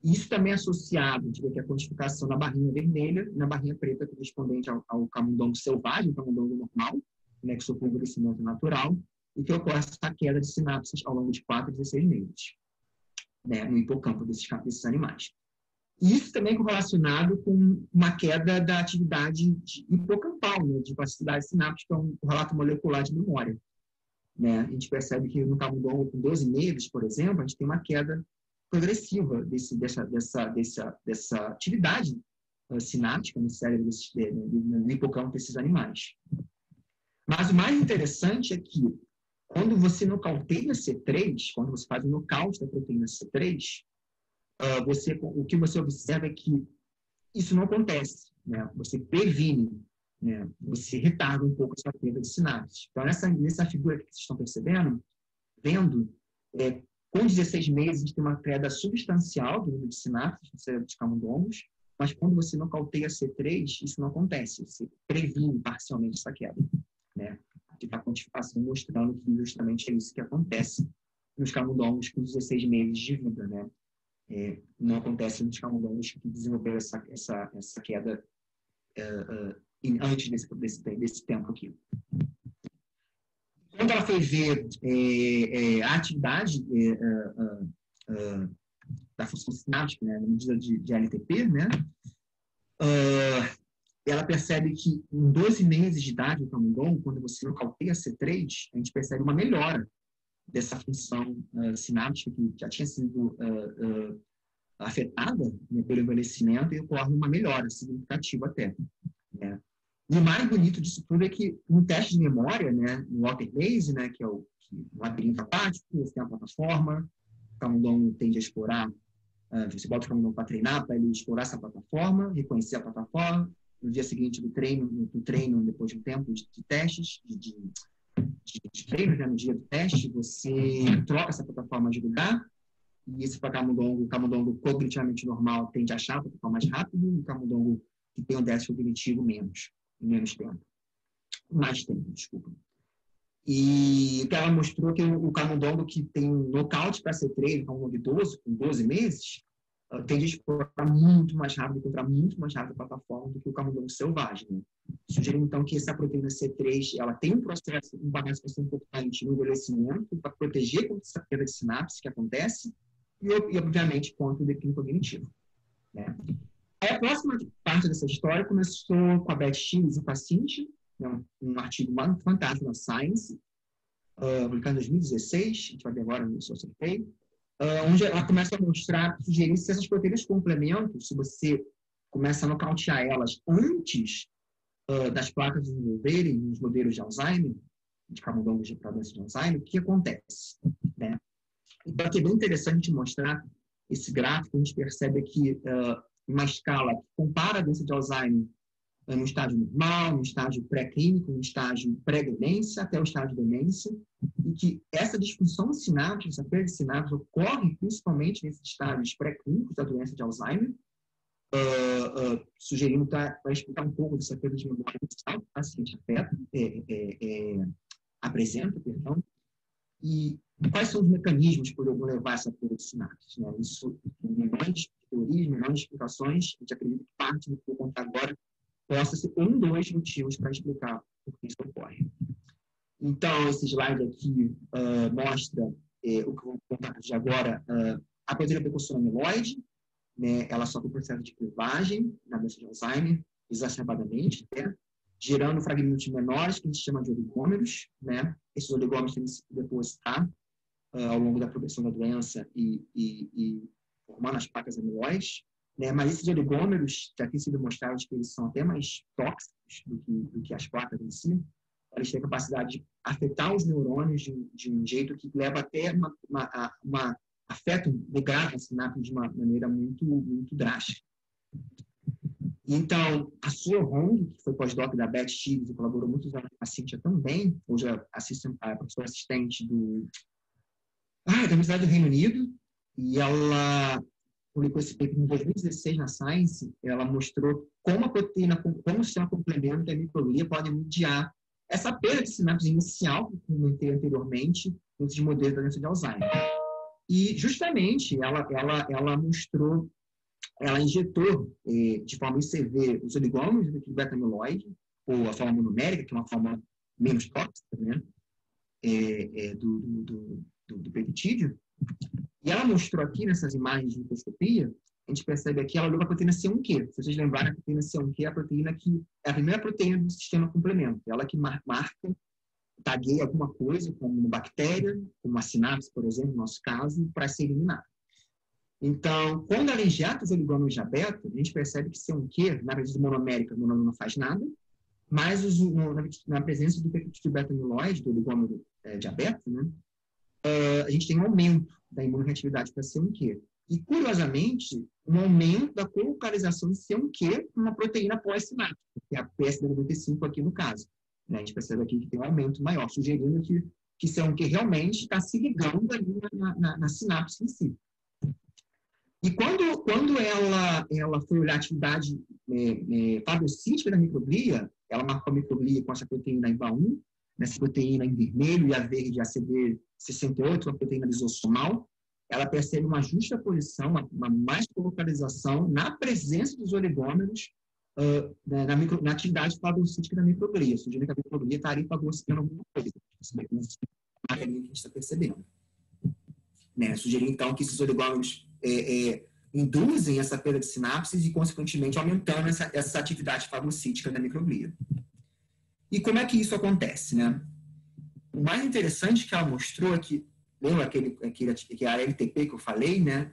E isso também é associado, a gente vê que a quantificação na barrinha vermelha e na barrinha preta, correspondente ao camundongo selvagem, camundongo normal, né, que sofreu envelhecimento natural, e que ocorre essa queda de sinapses ao longo de 4 a 16 meses, né, no hipocampo desses animais. E isso também é correlacionado com uma queda da atividade hipocampal, né, de plasticidade sináptica, um relato molecular de memória, né? A gente percebe que no camundongo com 12 meses, por exemplo, a gente tem uma queda progressiva dessa atividade sináptica no cérebro, no hipocampo desses animais. Mas o mais interessante é que, quando você nocauteia C3, quando você faz o nocaute da proteína C3, o que você observa é que isso não acontece, né? Você previne, né? Você retarda um pouco essa perda de sinapses. Então, nessa figura que vocês estão vendo, com 16 meses, a gente tem uma queda substancial do número de sinapses no cérebro dos camundongos, mas quando você nocauteia C3, isso não acontece. Você previne parcialmente essa queda, né? Aqui está a quantificação mostrando que justamente é isso que acontece nos camundongos com 16 meses de vida, né? Não acontece nos camundongos que desenvolveram essa queda antes desse tempo aqui. Quando ela foi ver a atividade da função sináptica, né, na medida de LTP, né, ela percebe que em 12 meses de idade do camundongo, quando você nocauteia C3, a gente percebe uma melhora dessa função sináptica que já tinha sido afetada, né, pelo envelhecimento, e ocorre uma melhora significativa até, né? E o mais bonito disso tudo é que um teste de memória, né, no Water Maze, né, que é o labirinto aquático, você tem a plataforma, o camundongo tende a explorar, você bota o camundongo para treinar, para ele explorar essa plataforma, reconhecer a plataforma. No dia seguinte do treino, depois de um tempo de testes, de treino, né, no dia do teste, você troca essa plataforma de lugar, e esse camundongo cognitivamente normal tende a achar a plataforma mais rápido, e o camundongo que tem um déficit cognitivo menos tempo. Mais tempo, desculpa. E o que ela mostrou que o camundongo que tem um nocaute para C3, o camundongo idoso, com 12 meses, tende a explorar muito mais rápido, encontrar muito mais rápido a plataforma do que o camundongo selvagem, né? Sugerindo, então, que essa proteína C3 ela tem um processo importante no envelhecimento para proteger contra essa perda de sinapse que acontece e obviamente, contra o declínio cognitivo, né? A próxima parte dessa história começou com a Beth Shields e Paciente, né, um artigo fantástico na Science, publicado em 2016, a gente vai ver agora no Social Pay, onde ela começa a mostrar, sugerir se essas proteínas complementos, se você começa a nocautear elas antes das placas desenvolverem nos modelos de Alzheimer, de camundongos para doença de Alzheimer, o que acontece, né? Então, aqui é bem interessante mostrar esse gráfico, a gente percebe aqui uma escala que compara a doença de Alzheimer no estágio normal, no estágio pré-clínico, no estágio pré-demência, até o estágio de demência, e que essa disfunção sináptica, essa perda de sinapse, ocorre principalmente nesses estágios pré-clínicos da doença de Alzheimer, sugerindo para explicar um pouco dessa perda de memória que o paciente apresenta, e quais são os mecanismos que poderiam levar a essa perda de sinapse, né? Isso tem milhões de teorias, milhões de explicações. A gente acredita que parte do que eu vou contar agora possa ser dois motivos para explicar por que isso ocorre. Então, esse slide aqui mostra o que eu vou contar de agora, a proteína precursora amiloide, né, ela sofre um processo de clivagem na doença de Alzheimer, exacerbadamente, né, gerando fragmentos menores, que a gente chama de oligômeros, né? Esses oligômeros têm que se depositar ao longo da progressão da doença e formando as placas amiloides, né? Mas esses oligômeros, já tem sido demonstrado que eles são até mais tóxicos do que as placas em si. Eles têm a capacidade de afetar os neurônios de um jeito que leva até afeta, degrada a sinapse de uma maneira muito, muito drástica. Então, a Sue Hong, que foi pós-doc da Beth Stevens e colaborou muitos anos com a Cíntia também, hoje é a professora assistente da Universidade do Reino Unido, e ela publicou esse paper em 2016 na Science. Ela mostrou como a proteína, como o sistema complemento e a microglia podem mediar essa perda de sinapse inicial, que eu comentei anteriormente, nesses modelos da doença de Alzheimer. E, justamente, ela mostrou, ela injetou de forma ICV os oligômeros do beta-amiloide, ou a forma monomérica, que é uma forma menos tóxica, né, do peptídeo. E ela mostrou aqui, nessas imagens de microscopia, a gente percebe aqui, ela olhou para a proteína C1q. Se vocês lembrarem, a proteína C1q é a proteína que é a primeira proteína do sistema complemento. Ela que marca, tagueia alguma coisa, como uma bactéria, como uma sinapse, por exemplo, no nosso caso, para ser eliminada. Então, quando ela injeta os oligômeros de beta, a gente percebe que C1q, na rede monomérica, não faz nada, mas na presença do peptídeo beta-amiloide, do oligômero de beta, né, a gente tem um aumento da imunoreatividade para C1q. E, curiosamente, um aumento da colocalização de C1q numa proteína pós-sináptica, que é a PS95 aqui no caso. Né? A gente percebe aqui que tem um aumento maior, sugerindo que C1q realmente está se ligando ali na sinapse em si. E quando ela foi olhar a atividade fagocítica da microglia, ela marcou a microglia com essa proteína IBA1, nessa proteína em vermelho e a verde ACD68, uma proteína lisossomal. Ela percebe uma justa posição, uma mais colocalização na presença dos oligômeros na atividade fagocítica da microglia, sugerindo que a microglia estaria fagocitando alguma coisa. A gente está percebendo. Né? Sugerindo, então, que esses oligômeros induzem essa perda de sinapses e, consequentemente, aumentando essa atividade fagocítica da microglia. E como é que isso acontece, né? O mais interessante que ela mostrou é que, lembra que a LTP que eu falei, né,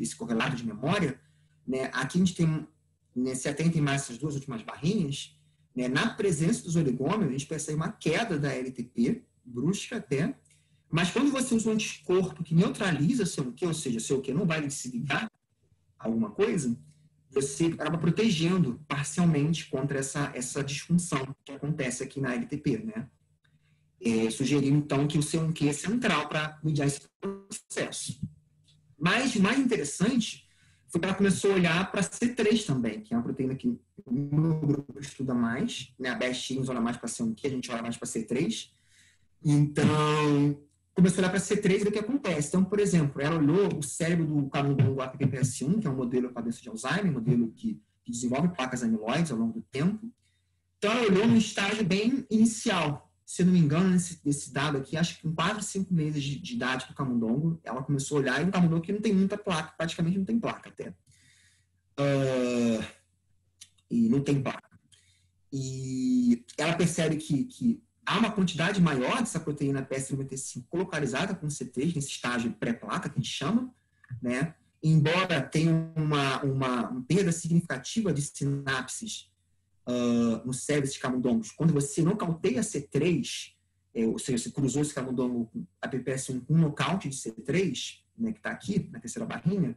esse correlato de memória, né, aqui a gente tem, né, se atentem mais essas duas últimas barrinhas, né, na presença dos oligômeros, a gente percebe uma queda da LTP, brusca até, mas quando você usa um anticorpo que neutraliza seu Q, ou seja, seu Q não vai se ligar a alguma coisa, você acaba protegendo parcialmente contra essa disfunção que acontece aqui na LTP, né? Sugerindo, então, que o C1q é central para mediar esse processo. Mas o mais interessante foi que ela começou a olhar para C3 também, que é uma proteína que o meu grupo estuda mais, né? A Beth Stevens olha mais para C1q, a gente olha mais para C3. Então, começou a olhar para C3 e ver o que acontece. Então, por exemplo, ela olhou o cérebro do camundongo APPS1, que é um modelo para doença de Alzheimer, um modelo que desenvolve placas amiloides ao longo do tempo. Então, ela olhou num estágio bem inicial. Se eu não me engano, nesse dado aqui, acho que com 4, 5 meses de idade do camundongo, ela começou a olhar, e um camundongo que não tem muita placa, praticamente não tem placa até. E não tem placa. E ela percebe que há uma quantidade maior dessa proteína PS95 localizada com C3, nesse estágio pré-placa, que a gente chama, né? Embora tenha uma perda significativa de sinapses no cérebro de camundongos, quando você nocauteia C3, ou seja, você cruzou esse camundongo com a PPS1 com um nocaute de C3, né, que está aqui, na terceira barrinha,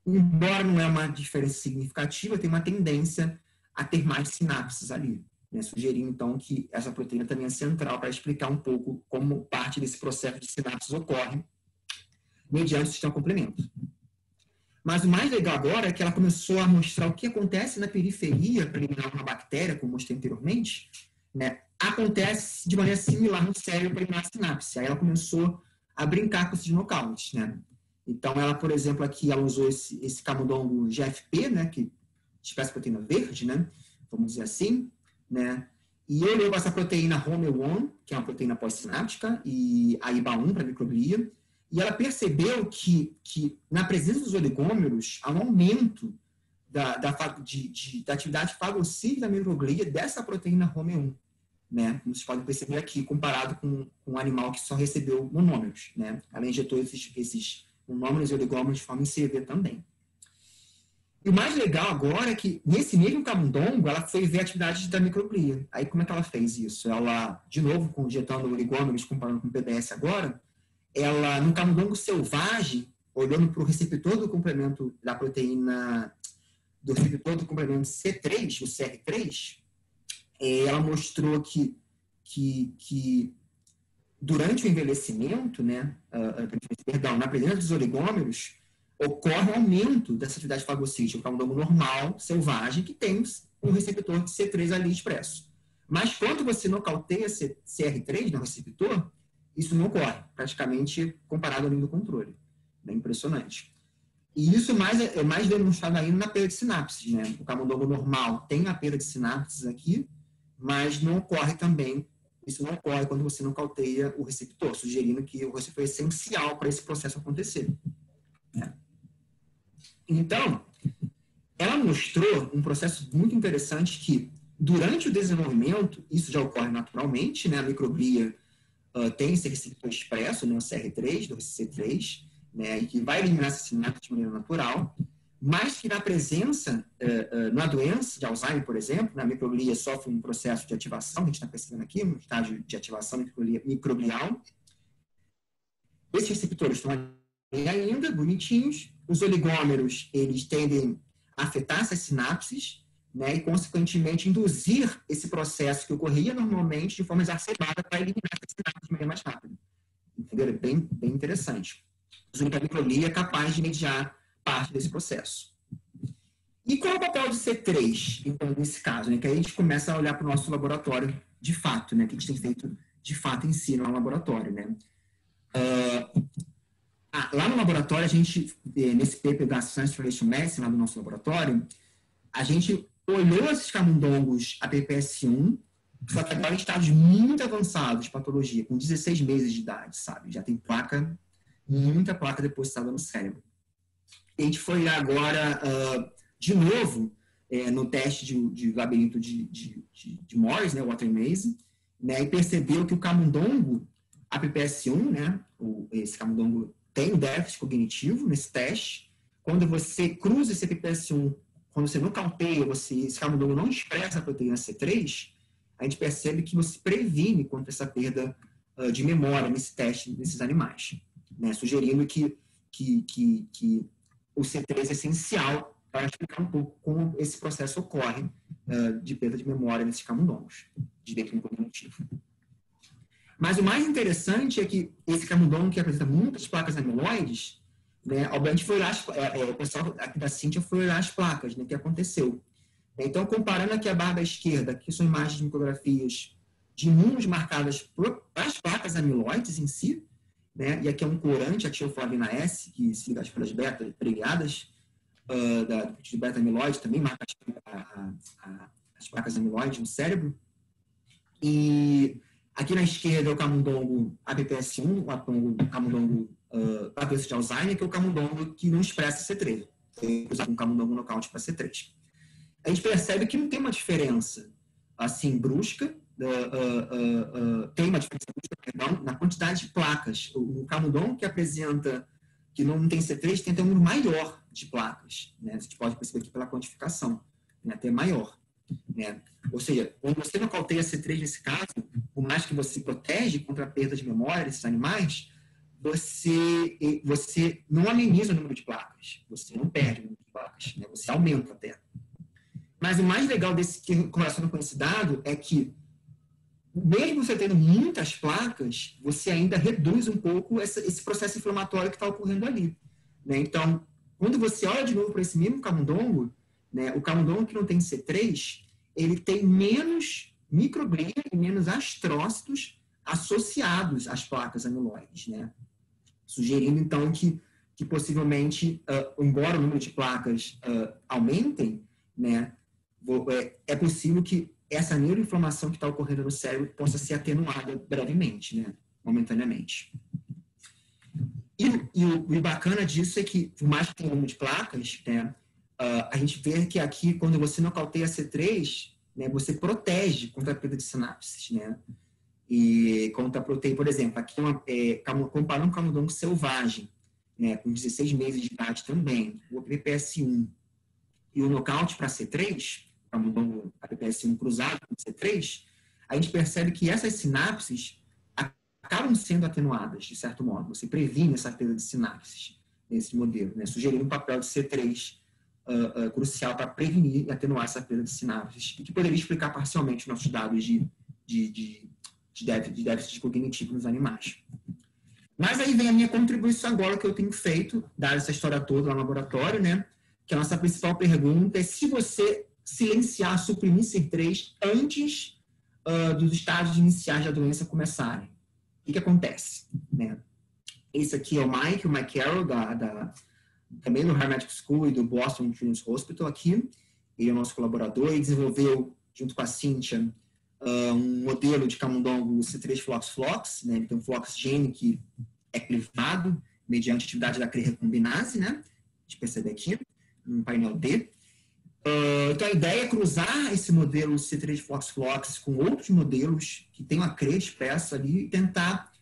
embora não é uma diferença significativa, tem uma tendência a ter mais sinapses ali. Né, sugerindo, então, que essa proteína também é central para explicar um pouco como parte desse processo de sinapses ocorre mediante o sistema complemento. Mas o mais legal agora é que ela começou a mostrar o que acontece na periferia para eliminar uma bactéria, como mostrei anteriormente, né, acontece de maneira similar no cérebro para eliminar a sinapse. Aí ela começou a brincar com esses knockouts, né? Então, ela, por exemplo, aqui ela usou esse camundongo GFP, né, que espécie proteína verde, né, vamos dizer assim, né? E olhou para essa proteína HOME1, que é uma proteína pós-sináptica, e a IBA1 para microglia, E ela percebeu que na presença dos oligômeros, há um aumento da atividade fagocítica da microglia dessa proteína HOME1, né? Como vocês podem perceber aqui, comparado com um animal que só recebeu monômeros, né? Ela injetou esses monômeros e oligômeros de forma in CV também. E o mais legal agora é que, nesse mesmo camundongo, ela foi ver a atividade da microglia. Aí, como é que ela fez isso? Ela, de novo, injetando oligômeros, comparando com o PBS agora, ela, no camundongo selvagem, olhando para o receptor do complemento da proteína, do receptor do complemento C3, o CR3, ela mostrou que durante o envelhecimento, né, perdão, na presença dos oligômeros, ocorre um aumento dessa atividade fagocítica, o camundongo normal, selvagem, que tem um receptor de C3 ali expresso. Mas quando você nocauteia CR3 no receptor, isso não ocorre, praticamente comparado ali no controle. É impressionante. E isso é mais demonstrado ainda na perda de sinapses, né? O camundongo normal tem a perda de sinapses aqui, mas não ocorre também, isso não ocorre quando você nocauteia o receptor, sugerindo que o receptor é essencial para esse processo acontecer. Então, ela mostrou um processo muito interessante que, durante o desenvolvimento, isso já ocorre naturalmente, né? A microglia tem esse receptor expresso, né? O CR3, do C3, né? E que vai eliminar essa sinapse de maneira natural, mas que na presença, na doença de Alzheimer, por exemplo, a microglia sofre um processo de ativação, que a gente está percebendo aqui, um estágio de ativação microglial. Esses receptores estão ali ainda, bonitinhos. Os oligômeros, eles tendem a afetar essas sinapses, né, e, consequentemente, induzir esse processo que ocorria normalmente de forma exacerbada para eliminar essas sinapses de maneira mais rápida. Entendeu? É bem interessante. A microglia é capaz de mediar parte desse processo. E qual é o papel do C3, então, nesse caso? Né? Que aí a gente começa a olhar para o nosso laboratório de fato, né? Que a gente tem feito de fato em si no laboratório, né? Lá no laboratório, a gente, nesse paper da Science Translation Medicine, lá no nosso laboratório, a gente olhou esses camundongos APPS1, só que agora em estágios muito avançados de patologia, com 16 meses de idade, sabe? Já tem placa, muita placa depositada no cérebro. A gente foi olhar agora, de novo, no teste de labirinto de Morris, né, o Water Maze, né, e percebeu que o camundongo APPS1, né, esse camundongo tem um déficit cognitivo nesse teste. Quando você cruza esse APPS1, quando você nocauteia, esse camundongo não expressa a proteína C3, a gente percebe que você previne contra essa perda de memória nesse teste desses animais, né, sugerindo que o C3 é essencial para explicar um pouco como esse processo ocorre de perda de memória nesses camundongos, de declínio cognitivo. Mas o mais interessante é que esse camundongo, que apresenta muitas placas amiloides, né, obviamente foi olhar o pessoal aqui da Cíntia foi olhar as placas, né, que aconteceu. Então, comparando aqui a barra da esquerda, que são imagens de micrografias de imunos marcadas por as placas amiloides em si, né, e aqui é um corante, a tioflavina S, que se liga às folhas beta pregadas, de beta-amiloide, também marca as placas amiloides no cérebro. E aqui na esquerda é o camundongo APPS1, o camundongo para doença de Alzheimer, que é o camundongo que não expressa C3. Tem que usar um camundongo nocaute para C3. A gente percebe que não tem uma diferença assim brusca, tem uma diferença brusca, perdão, na quantidade de placas. O camundongo que não tem C3 tem um número maior de placas, né? A gente pode perceber aqui pela quantificação, né? Até maior, né? Ou seja, quando você nocauteia C3 nesse caso, por mais que você protege contra a perda de memória desses animais, você não ameniza o número de placas, você não perde o número de placas, né? Você aumenta até. Mas o mais legal desse que correlaciona com esse dado é que, mesmo você tendo muitas placas, você ainda reduz um pouco esse processo inflamatório que está ocorrendo ali, né? Então, quando você olha de novo para esse mesmo camundongo, né, o camundongo que não tem C3, ele tem menos microglia e menos astrócitos associados às placas amiloides, né? Sugerindo, então, que possivelmente, embora o número de placas aumentem, né, é possível que essa neuroinflamação que está ocorrendo no cérebro possa ser atenuada brevemente, né, momentaneamente. E o bacana disso é que, por mais que tenha um número de placas, né, a gente vê que aqui, quando você nocauteia C3, né, você protege contra a perda de sinapses, né? E contra a proteína, por exemplo, aqui comparando um camundongo selvagem, né, com 16 meses de idade também, o PPS1 e o nocaute para C3, o camundongo PPS1 cruzado com C3, a gente percebe que essas sinapses acabam sendo atenuadas, de certo modo. Você previne essa perda de sinapses nesse modelo, né? Sugerindo um papel de C3 crucial para prevenir e atenuar essa perda de sinapses, e que poderia explicar parcialmente nossos dados de déficit cognitivo nos animais. Mas aí vem a minha contribuição agora que eu tenho feito, dada essa história toda lá no laboratório, né? Que a nossa principal pergunta é se você silenciar, suprimir C3 antes dos estágios iniciais da doença começarem. O que acontece? Né? Esse aqui é o Mike Carroll, também do Harvard Medical School e do Boston Children's Hospital aqui. Ele é nosso colaborador e desenvolveu, junto com a Cynthia, um modelo de camundongo C3 flox-flox, né? Então, flox gene que é clivado mediante atividade da recombinase, né? A gente percebe aqui, no painel D. Então, a ideia é cruzar esse modelo C3 flox-flox com outros modelos que tem uma CRE expressa ali e tentar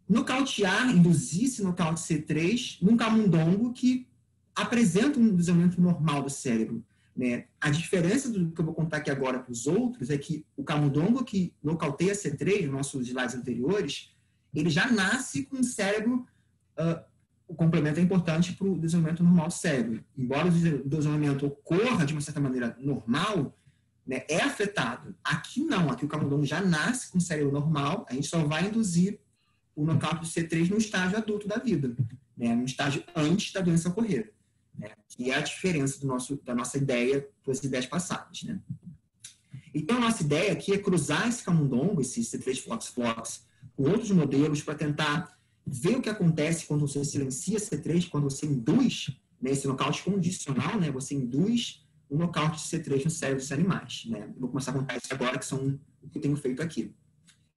nocautear, induzir esse nocaute C3 num camundongo que apresenta um desenvolvimento normal do cérebro. Né? A diferença do que eu vou contar aqui agora para os outros é que o camundongo que nocauteia C3, nos nossos slides anteriores, ele já nasce com o cérebro, o complemento é importante para o desenvolvimento normal do cérebro. Embora o desenvolvimento ocorra de uma certa maneira normal, né, é afetado. Aqui não, aqui o camundongo já nasce com o cérebro normal, a gente só vai induzir o nocaute do C3 no estágio adulto da vida, né, no estágio antes da doença ocorrer. Né, que é a diferença da nossa ideia das ideias passadas. Né. Então, a nossa ideia aqui é cruzar esse camundongo, esse C3 flox-flox, com outros modelos para tentar ver o que acontece quando você silencia C3, quando você induz, né, esse nocaute condicional, né, você induz o nocaute de C3 no cérebro dos animais. Né. Eu vou começar a contar isso agora, que são o que eu tenho feito aqui.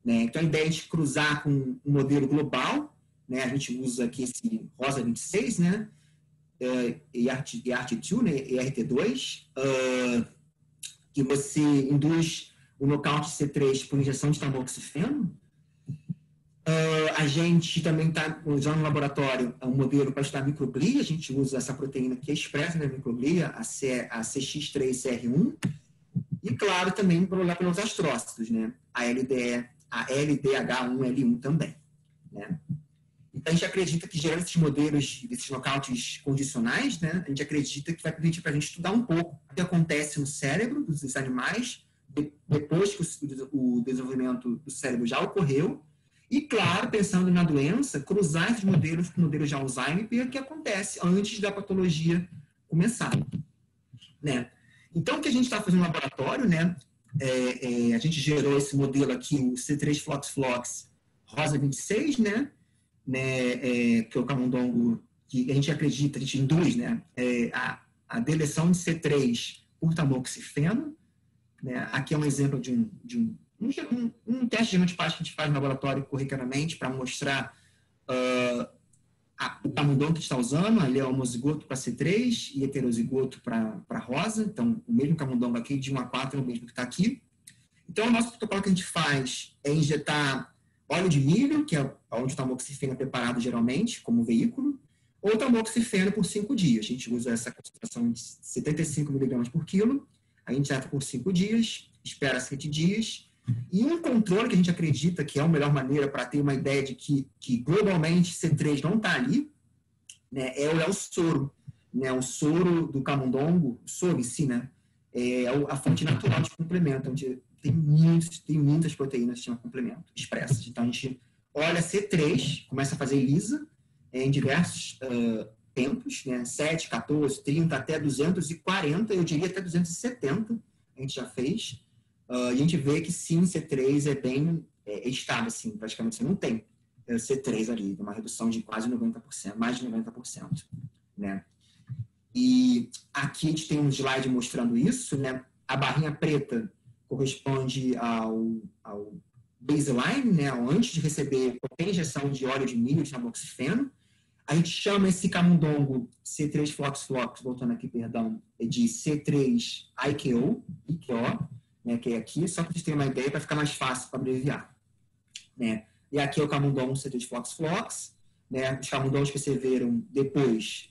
Né. Então, a ideia é de cruzar com um modelo global, né, a gente usa aqui esse Rosa 26, né, ERT2, né, ERT2, que você induz o nocaute C3 por injeção de tamoxifeno. A gente também está usando no laboratório um modelo para estudar microglia. A gente usa essa proteína que é expressa na microglia, a CX3CR1. E, claro, também para olhar pelos astrócitos, né? A LDH1L1 também. Né? Então, a gente acredita que, gerando esses modelos, esses nocautes condicionais, né, a gente acredita que vai permitir para a gente estudar um pouco o que acontece no cérebro dos animais depois que o desenvolvimento do cérebro já ocorreu. E, claro, pensando na doença, cruzar esses modelos com modelos de Alzheimer e ver o que acontece antes da patologia começar. Né? Então, o que a gente está fazendo no laboratório, né, a gente gerou esse modelo aqui, o C3 flox-flox Rosa 26, né, que é o camundongo que a gente acredita, a gente induz, né, a deleção de C3 por tamoxifeno. Né? Aqui é um exemplo de um teste de genotipagem que a gente faz no laboratório corriqueiramente para mostrar o camundongo que está usando. Ali é homozigoto para C3 e heterozigoto para rosa. Então, o mesmo camundongo aqui, de 1 a 4, é o mesmo que está aqui. Então, o nosso protocolo que a gente faz é injetar óleo de milho, que é onde o tamoxifeno é preparado geralmente, como veículo, ou tamoxifeno por 5 dias. A gente usa essa concentração de 75 mg por quilo. A gente injeta por 5 dias, espera 7 dias. E um controle que a gente acredita que é a melhor maneira para ter uma ideia de que globalmente C3 não está ali, né, é o soro. Né, o soro do camundongo, o soro em si, né, é a fonte natural de complemento, onde tem muitas proteínas que chamam complemento, expressas. Então, a gente olha C3, começa a fazer ELISA em diversos tempos, né, 7, 14, 30, até 240, eu diria até 270, a gente já fez. E a gente vê que sim, C3 é bem estável, assim, praticamente você não tem C3 ali, uma redução de quase 90%, mais de 90%. Né? E aqui a gente tem um slide mostrando isso, né? A barrinha preta corresponde ao baseline, né? Antes de receber qualquer injeção de óleo de milho de tamoxifeno. A gente chama esse camundongo C3 Flox, voltando aqui, perdão, de C3 IKO, né, que é aqui, só para vocês terem uma ideia, para ficar mais fácil para abreviar. Né? E aqui é o camundongo C3 Flox, né? Os camundongos que vocês viram depois,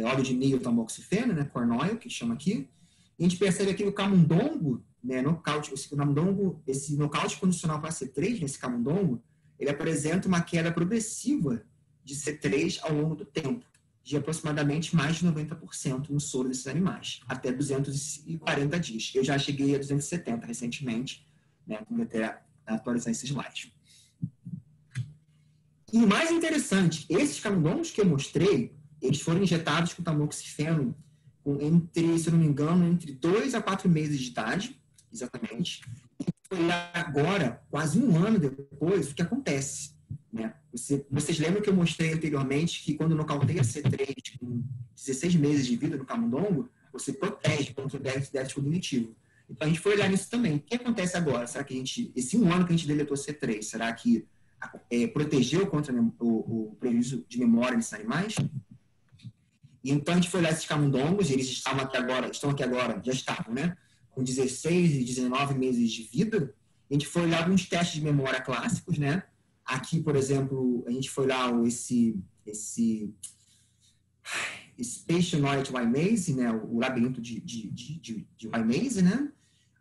óleo de milho, tamoxifeno, né, corn oil, que chama aqui. E a gente percebe aqui o camundongo, né, esse nocaute condicional para C3, nesse camundongo, ele apresenta uma queda progressiva de C3 ao longo do tempo, de aproximadamente mais de 90% no soro desses animais, até 240 dias. Eu já cheguei a 270 recentemente, né, como até atualizar esse slide. E o mais interessante, esses camundongos que eu mostrei, eles foram injetados com tamoxifeno entre, se eu não me engano, entre 2 a 4 meses de idade, exatamente. E foi agora, quase um ano depois, o que acontece. Né? Vocês lembram que eu mostrei anteriormente que quando nocauteia C3 com 16 meses de vida no camundongo, você protege contra o déficit cognitivo. Então a gente foi olhar nisso também. O que acontece agora? Será que esse um ano que a gente deletou C3, será que protegeu contra o prejuízo de memória nesses animais? E então a gente foi olhar esses camundongos, eles estão aqui agora, já estavam, né? Com 16 e 19 meses de vida. A gente foi olhar alguns testes de memória clássicos, né? Aqui, por exemplo, a gente foi lá esse Spatial Knowledge Waymaze, né? O labirinto de Waymaze, né?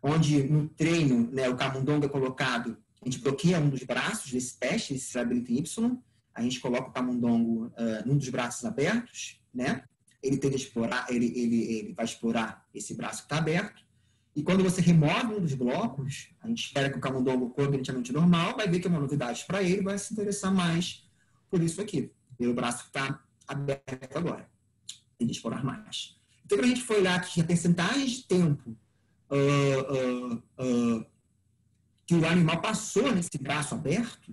Onde no treino, né, o camundongo é colocado, a gente bloqueia um dos braços desse teste, esse labirinto Y, a gente coloca o camundongo num dos braços abertos, né? Ele tenta explorar, ele vai explorar esse braço que está aberto. E quando você remove um dos blocos, a gente espera que o camundongo cognitivamente normal vai ver que é uma novidade para ele, vai se interessar mais por isso aqui, pelo braço que está aberto agora, e explorar mais. Então, a gente foi olhar que a percentagem de tempo que o animal passou nesse braço aberto,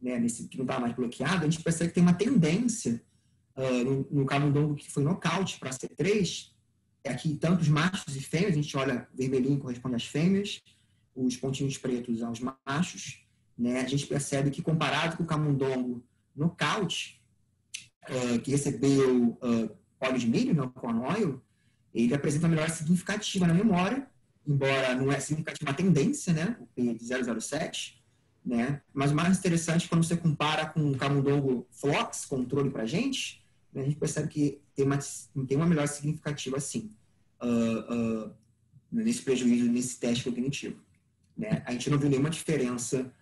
né, que não estava mais bloqueado, a gente percebe que tem uma tendência no camundongo que foi nocaute para C3, aqui tanto os machos e fêmeas, a gente olha vermelhinho corresponde às fêmeas, os pontinhos pretos aos machos, né, a gente percebe que comparado com o camundongo nocaute, que recebeu óleo de milho, não, corn oil, ele apresenta uma melhora significativa na memória, embora não é significativa a tendência, né, o P de 0,07, né, mas o mais interessante, quando você compara com o camundongo Flox, controle para a gente percebe que tem uma melhora significativa, assim, nesse prejuízo, nesse teste cognitivo. Né? A gente não viu nenhuma diferença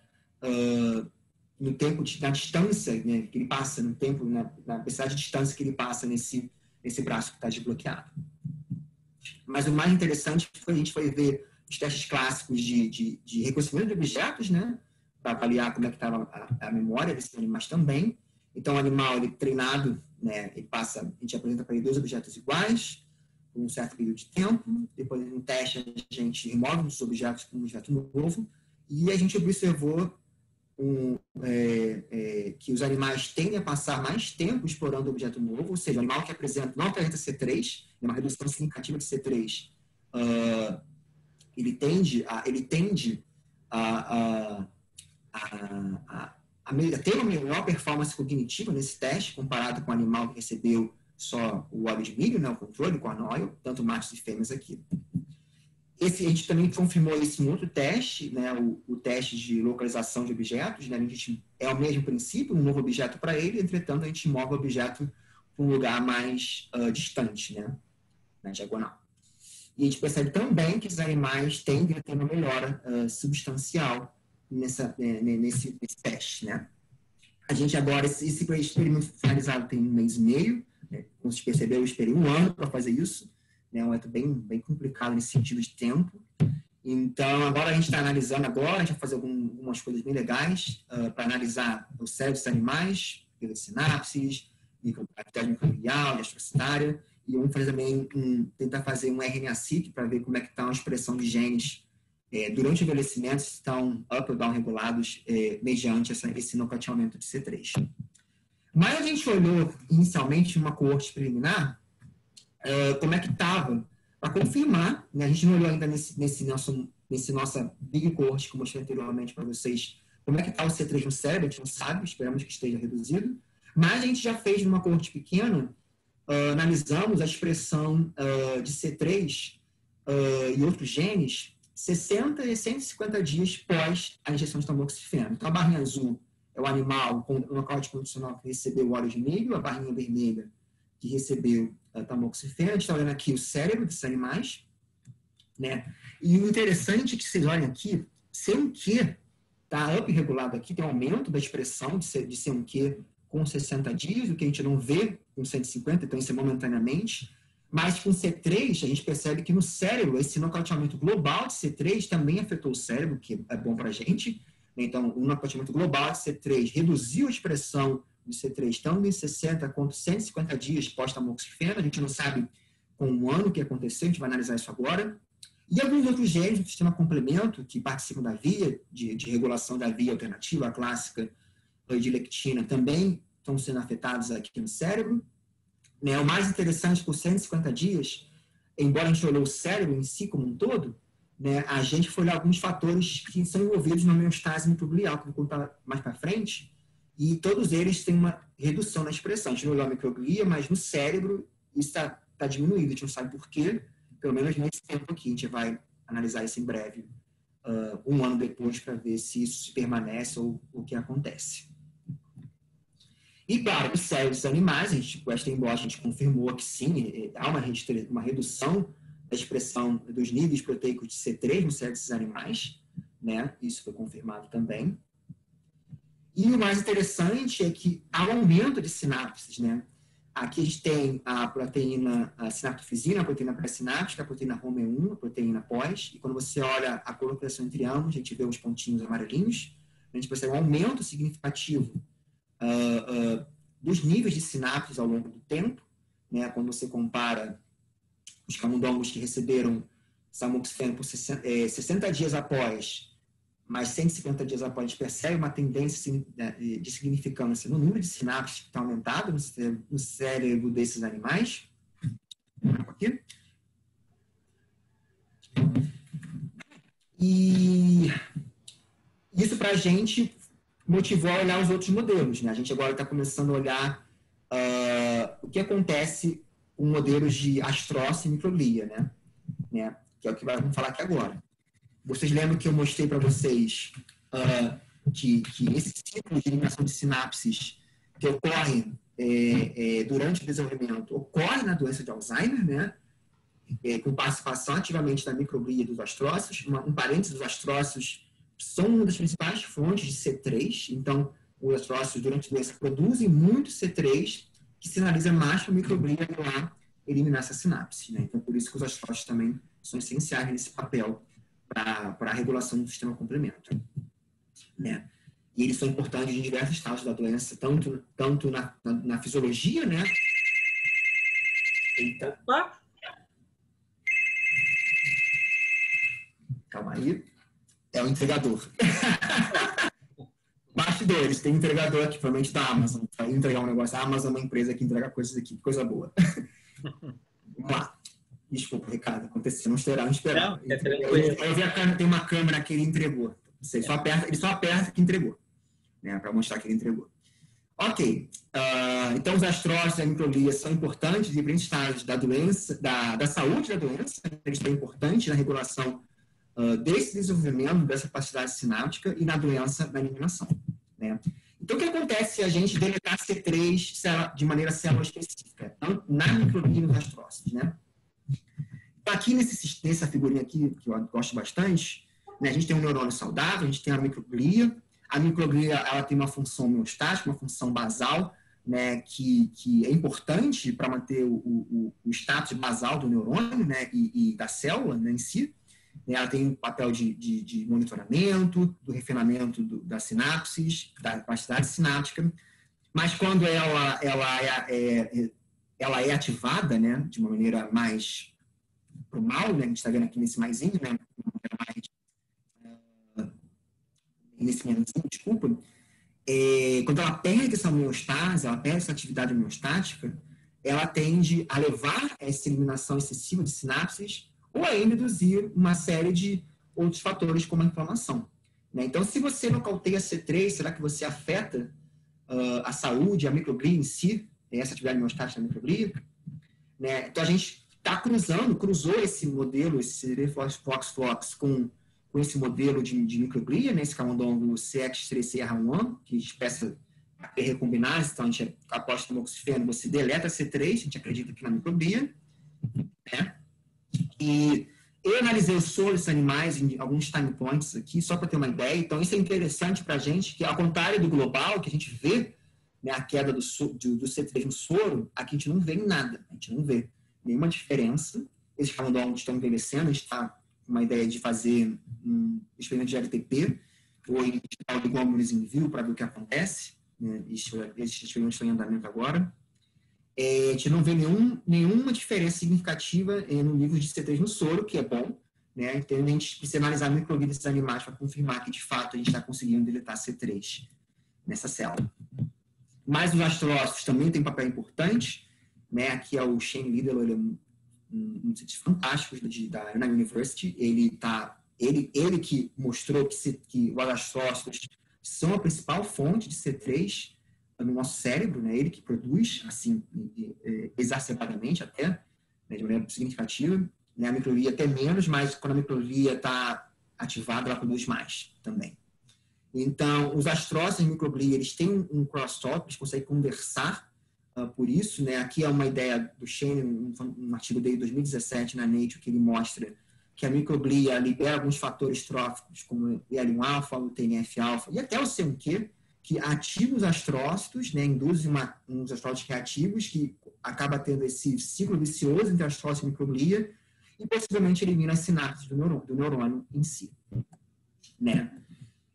no tempo, na distância, né, que ele passa, no tempo, na velocidade de distância que ele passa nesse braço que está desbloqueado. Mas o mais interessante foi a gente foi ver os testes clássicos de reconhecimento de objetos, né, para avaliar como é que estava a memória desses animais também. Então, o animal, ele treinado, né, a gente apresenta para ele 2 objetos iguais, por um certo período de tempo, depois no teste a gente remove os objetos com um objeto novo, e a gente observou que os animais tendem a passar mais tempo explorando o objeto novo, ou seja, o animal que não apresenta C3, é uma redução significativa de C3, ele tende a ter uma melhor performance cognitiva nesse teste, comparado com o animal que recebeu só o óleo de milho, né, o controle, o corn oil, tanto machos e fêmeas aqui. A gente também confirmou isso em outro teste, né, o teste de localização de objetos, né, a gente é o mesmo princípio, um novo objeto para ele, entretanto, a gente move o objeto para um lugar mais distante, né, na diagonal. E a gente percebe também que os animais tendem a ter uma melhora substancial nesse teste, né? A gente agora, esse experimento finalizado tem 1 mês e meio, né? Como vocês perceberam, eu esperei 1 ano para fazer isso, né? É um método bem complicado nesse sentido de tempo. Então, agora a gente está analisando a gente vai fazer algumas coisas bem legais para analisar o cérebro dos animais, pelas sinapses, atividade microbial, gastrocetária, e vamos fazer também tentar fazer um RNA-seq para ver como é que está a expressão de genes durante o envelhecimento, se estão up ou down regulados mediante esse nocauteamento de C3. Mas a gente olhou inicialmente uma coorte preliminar, como é que estava, para confirmar, né? A gente não olhou ainda nesse nossa big coorte que eu mostrei anteriormente para vocês, como é que está o C3 no cérebro, a gente não sabe, esperamos que esteja reduzido, Mas a gente já fez numa coorte pequena, analisamos a expressão de C3 e outros genes 60 e 150 dias pós a injeção de tamoxifeno. Então, a barrinha azul é o animal com o nocaute condicional que recebeu o óleo de milho, a barrinha vermelha que recebeu tamoxifeno. A gente está olhando aqui o cérebro desses animais, né? E o interessante é que vocês olhem aqui, C1Q está upregulado aqui, tem um aumento da expressão de C1Q com 60 dias, o que a gente não vê com 150, então isso é momentaneamente. Mas com C3, a gente percebe que no cérebro, esse nocauteamento global de C3 também afetou o cérebro, que é bom para a gente. Então, o nocauteamento global de C3 reduziu a expressão de C3 tanto em 60 quanto 150 dias pós-tamoxifeno. A gente não sabe com um ano o que aconteceu, a gente vai analisar isso agora. E alguns outros genes do sistema complemento que participam da via, de regulação da via alternativa, a clássica de lectina, também estão sendo afetados aqui no cérebro. Né? O mais interessante, por 150 dias, embora a gente olhou o cérebro em si como um todo, né, a gente foi olhar alguns fatores que são envolvidos na homeostase microglial, que eu vou contar mais para frente, e todos eles têm uma redução na expressão. A gente não olhou a microglia, mas no cérebro isso está diminuindo, a gente não sabe por quê, pelo menos nesse tempo aqui. A gente vai analisar isso em breve, um ano depois, para ver se isso permanece ou o que acontece. E, claro, os cérebros dos animais, com esta embora a gente confirmou que sim, há uma redução da expressão dos níveis proteicos de C3 no cérebro desses animais, né? Isso foi confirmado também. E o mais interessante é que há um aumento de sinapses, né? Aqui a gente tem a proteína sinaptofisina, a proteína pré-sináptica, a proteína HOME1, a proteína pós, e quando você olha a colocação entre ambos, a gente vê os pontinhos amarelinhos, a gente percebe um aumento significativo dos níveis de sinapses ao longo do tempo, né? Quando você compara os camundongos que receberam tamoxifeno por 60 dias após, mais 150 dias após, a gente percebe uma tendência de significância no número de sinapses que está aumentado no cérebro desses animais. Aqui. E isso para a gente motivou a olhar os outros modelos, né? A gente agora está começando a olhar o que acontece com modelos de astrócito e microglia, né? Que é o que vamos falar aqui agora. Vocês lembram que eu mostrei para vocês que esse ciclo de eliminação de sinapses que ocorre durante o desenvolvimento ocorre na doença de Alzheimer, né? Com participação ativamente da microglia dos astrócitos. Um parênteses, os astrócitos são uma das principais fontes de C3, então os astrócitos durante a doença produzem muito C3, que sinaliza mais para a microglia ir lá eliminar essa sinapse, né? Então, por isso que os astrócitos também são essenciais nesse papel para a regulação do sistema complemento, né? E eles são importantes em diversos estágios da doença, tanto na fisiologia, né? Eita. Calma aí. É o entregador. Bastidores, tem entregador aqui, provavelmente da Amazon. Vai entregar um negócio. A Amazon é uma empresa que entrega coisas aqui, coisa boa. Vamos lá. Desculpa, Ricardo, aconteceu, não esperava. Não, é tranquilo. Eu vi a câmera, tem uma câmera que ele entregou. Ele só aperta que entregou, né, para mostrar que ele entregou. Ok. Então, os astrócitos e a microglia são importantes em diferentes estágios da doença, da saúde da doença. Eles são importantes na regulação desse desenvolvimento, dessa capacidade sináptica e na doença, na eliminação, né? Então, o que acontece se a gente deletar C3 de maneira célula específica? Então, na microglia e nos astrócitos, né? Aqui nessa figurinha aqui, que eu gosto bastante, né, a gente tem um neurônio saudável, a gente tem a microglia. A microglia, ela tem uma função homeostática, uma função basal, né, que é importante para manter o status basal do neurônio, né, e da célula, né, em si. Ela tem um papel de monitoramento, do refinamento das sinapses, da capacidade sináptica, mas quando ela é ativada, né, de uma maneira mais pro mal, né, a gente está vendo aqui nesse maisinho, né, nesse menuzinho, desculpa, quando ela perde essa homeostase, ela perde essa atividade homeostática, ela tende a levar a essa eliminação excessiva de sinapses ou a induzir uma série de outros fatores, como a inflamação, né? Então, se você nocauteia C3, será que você afeta a saúde, a microglia em si, essa atividade homeostática da microglia, né? Então, a gente cruzou esse modelo, esse FOX com esse modelo de microglia, né? Esse camundongo CX3CR1, que expressa recombinase, então a gente aposta no tamoxifeno, você deleta C3, a gente acredita aqui na microglia, né? E eu analisei o soro desses animais em alguns time points aqui, só para ter uma ideia. Então, isso é interessante para a gente, que ao contrário do global, que a gente vê, né, a queda do C3 no soro, aqui a gente não vê em nada. A gente não vê nenhuma diferença. Esses camundongos estão envelhecendo, a gente está com uma ideia de fazer um experimento de LTP, ou indicar o glóbulos in vivo para ver o que acontece. Né? Esses experimentos estão em andamento agora. A gente não vê nenhuma diferença significativa no nível de C3 no soro, que é bom, né? Então, a gente precisa analisar a microglia desses animais para confirmar que, de fato, a gente está conseguindo deletar C3 nessa célula. Mas os astrócitos também têm um papel importante, né? Aqui é o Shane Liddell, ele é um cientista fantástico da Anna University. Ele que mostrou que os astrócitos são a principal fonte de C3 no nosso cérebro, né? Ele que produz, assim, exacerbadamente até, né? De maneira significativa, né? A microglia até menos, mas quando a microglia está ativada, ela produz mais também. Então, os astrócitos e a microglia, eles têm um crosstalk, eles conseguem conversar por isso, né? Aqui é uma ideia do Shane, um artigo dele de 2017 na Nature, que ele mostra que a microglia libera alguns fatores tróficos, como o IL-1-alfa, o TNF-alfa e até o C1q, que ativa os astrócitos, né, induz uns astrócitos reativos, que acaba tendo esse ciclo vicioso entre astrócito e microglia, e possivelmente elimina as sinapses do neurônio em si. Né?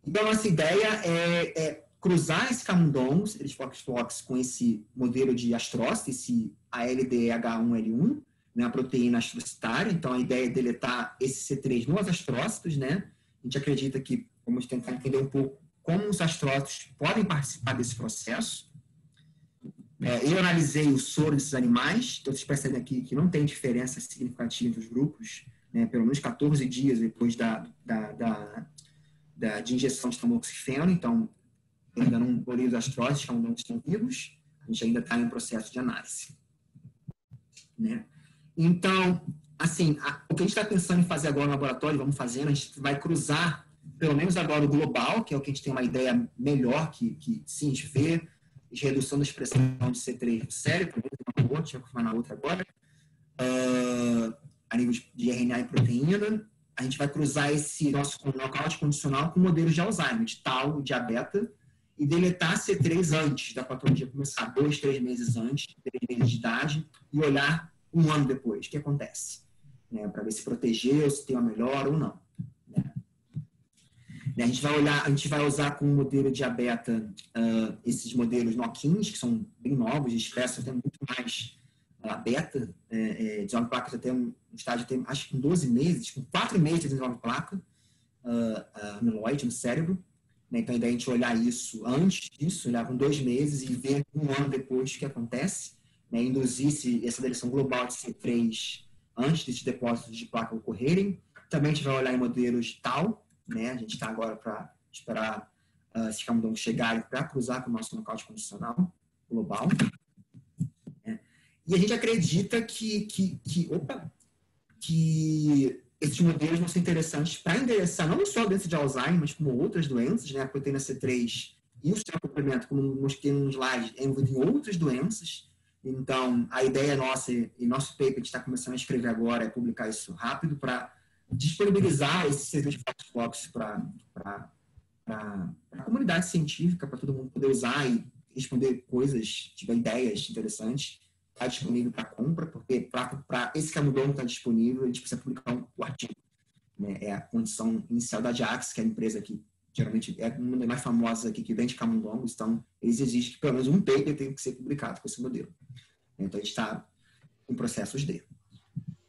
Então, a nossa ideia é cruzar esses camundongos, eles FOX com esse modelo de astrócito, esse ALDH1L1, né, a proteína astrocitária. Então, a ideia é deletar esse C3 nos astrócitos, né? A gente acredita que, vamos tentar entender um pouco como os astrócitos podem participar desse processo. Eu analisei o soro desses animais, então vocês percebem aqui que não tem diferença significativa entre os grupos, né, pelo menos 14 dias depois de injeção de tamoxifeno. Então, ainda não olhei os astrócitos, que não estão vivos, a gente ainda está em processo de análise. Né? Então, assim, o que a gente está pensando em fazer agora no laboratório, vamos fazendo, a gente vai cruzar pelo menos agora o global, que é o que a gente tem uma ideia melhor, que sim, a gente vê redução da expressão de C3 no cérebro, a gente vai confirmar na outra agora, a nível de RNA e proteína. A gente vai cruzar esse nosso nocaute condicional com modelos de Alzheimer, de tau, de A-beta, e deletar C3 antes da patologia começar, 2, 3 meses antes, 3 meses de idade, e olhar um ano depois, o que acontece, né, para ver se protegeu, se tem uma melhora ou não. A gente vai usar como modelo de A-beta esses modelos NOC15, que são bem novos, expressam até muito mais A-beta, desenvolve placas até um estágio, acho que com 12 meses, com 4 meses de desenvolve placa amiloide no cérebro. Né? Então, a ideia é a gente olhar isso antes disso, olhar com 2 meses e ver um ano depois o que acontece, né? Induzir essa deleção global de C3 antes desses depósitos de placa ocorrerem. Também a gente vai olhar em modelos de tau, né? A gente está agora para esperar esses camundongos chegarem para cruzar com o nosso nocaute condicional global. Né? E a gente acredita que esses modelos vão ser interessantes para endereçar não só a doença de Alzheimer, mas como outras doenças, né? A proteína C3 e o sistema de complemento, como mostrei no slide, é envolvido em outras doenças. Então, a ideia nossa, e nosso paper que a gente está começando a escrever agora, é publicar isso rápido para disponibilizar esse serviço de FOX para a comunidade científica, para todo mundo poder usar e responder coisas, tiver ideias interessantes. Está disponível para compra, porque para esse camundongo estar disponível, a gente precisa publicar o artigo. Né? É a condição inicial da Jax, que é a empresa que geralmente é uma das mais famosas aqui que vende camundongos, então eles exigem que pelo menos um paper tenha que ser publicado com esse modelo. Então a gente está em processos de.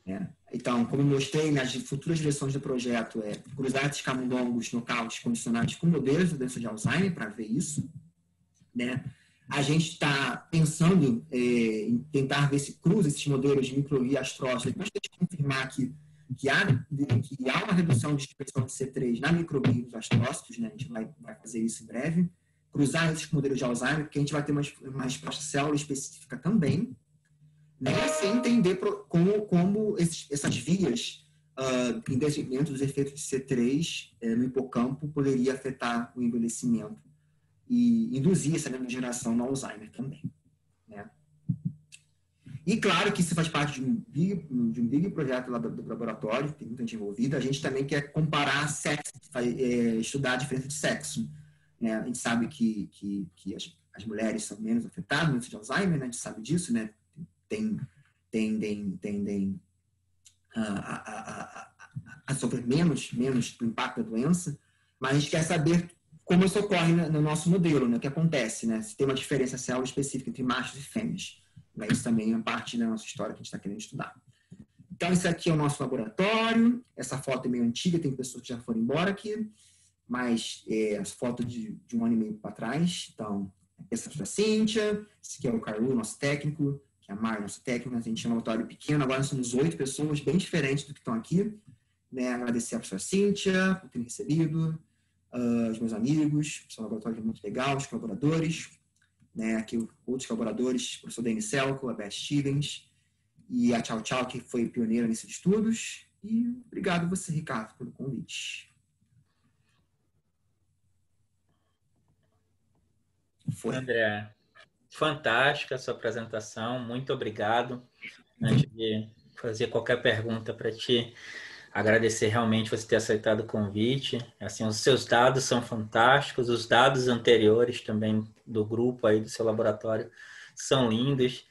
Né? Então, como eu mostrei, nas futuras direções do projeto é cruzar esses camundongos nocautes condicionados com modelos da doença de Alzheimer para ver isso. Né? A gente está pensando em tentar ver se cruza esses modelos de microglia astrócito, depois de confirmar que há uma redução de expressão de C3 na microglia dos astrócitos, né? A gente vai fazer isso em breve, cruzar esses modelos de Alzheimer, porque a gente vai ter uma resposta célula específica também, né? Sem entender como essas vias, em detrimento dos efeitos de C3 no hipocampo, poderia afetar o envelhecimento e induzir essa neurodegeneração no Alzheimer também, né? E claro que isso faz parte de um big projeto lá do laboratório, tem muita gente envolvida. A gente também quer comparar sexo, estudar a diferença de sexo, né? A gente sabe que as mulheres são menos afetadas de Alzheimer, né? A gente sabe disso, né? Tendem a sofrer menos do impacto da doença, mas a gente quer saber como isso ocorre no nosso modelo, né? O que acontece, né? Se tem uma diferença célula específica entre machos e fêmeas. Isso também é parte da nossa história que a gente está querendo estudar. Então, esse aqui é o nosso laboratório. Essa foto é meio antiga, tem pessoas que já foram embora aqui, mas essa foto de um ano e meio para trás. Então, essa é a Cíntia, esse aqui é o Caru, nosso técnico, que é a Mari, nosso técnico. A gente tinha um laboratório pequeno, agora nós somos 8 pessoas, bem diferentes do que estão aqui. Né? Agradecer a professora Cíntia por ter me recebido, os meus amigos, o laboratório é muito legal, os colaboradores. Né, aqui outros colaboradores, o professor Denis Selko, a Beth Stevens e a Tchau Tchau, que foi pioneira nesses estudos. E obrigado a você, Ricardo, pelo convite. André, fantástica a sua apresentação, muito obrigado. Antes de fazer qualquer pergunta para ti, agradecer realmente você ter aceitado o convite. Assim, os seus dados são fantásticos, os dados anteriores também do grupo aí do seu laboratório são lindos.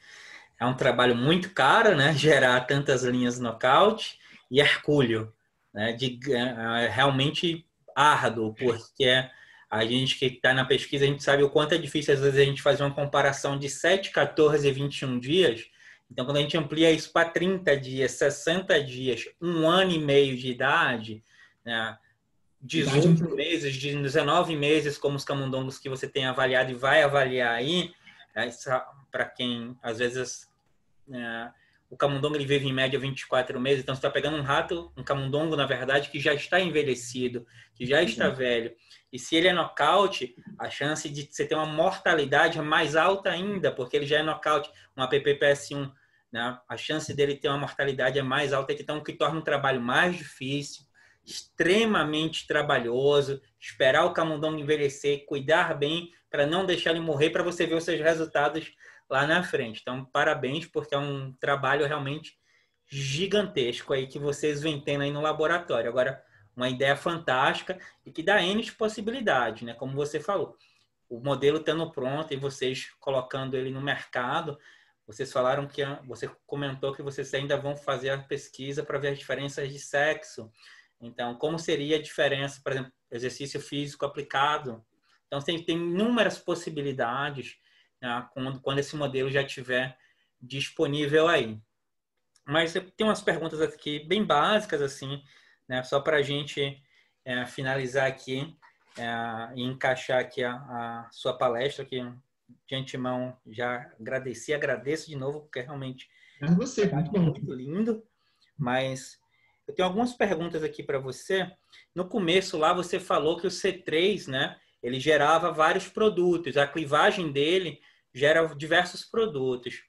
É um trabalho muito caro, né? Gerar tantas linhas nocaute e hercúleo, né? Realmente árduo, porque a gente que está na pesquisa, a gente sabe o quanto é difícil às vezes a gente fazer uma comparação de 7, 14 e 21 dias. Então, quando a gente amplia isso para 30 dias, 60 dias, 1 ano e meio de idade, né, 18 meses, 19 meses, como os camundongos que você tem avaliado e vai avaliar aí, para quem, às vezes, o camundongo ele vive em média 24 meses, então você está pegando um camundongo, na verdade, que já está envelhecido, que já está velho. E se ele é nocaute, a chance de você ter uma mortalidade é mais alta ainda, porque ele já é nocaute, um APPPS1, né? A chance dele ter uma mortalidade é mais alta, então o que torna o trabalho mais difícil, extremamente trabalhoso, esperar o camundongo envelhecer, cuidar bem para não deixar ele morrer, para você ver os seus resultados lá na frente. Então, parabéns, porque é um trabalho realmente gigantesco aí que vocês vêm tendo aí no laboratório. Agora, uma ideia fantástica e que dá N possibilidades, né? Como você falou, o modelo estando pronto e vocês colocando ele no mercado, vocês falaram que você comentou que vocês ainda vão fazer a pesquisa para ver as diferenças de sexo. Então, como seria a diferença, por exemplo, exercício físico aplicado? Então, tem inúmeras possibilidades, né, quando esse modelo já estiver disponível aí. Mas tem umas perguntas aqui bem básicas, assim, né, só para a gente finalizar aqui e encaixar aqui a sua palestra, que de antemão já agradeço de novo, porque realmente é você, muito bom. Muito lindo, mas eu tenho algumas perguntas aqui para você. No começo lá você falou que o C3, né, ele gerava vários produtos, a clivagem dele gera diversos produtos.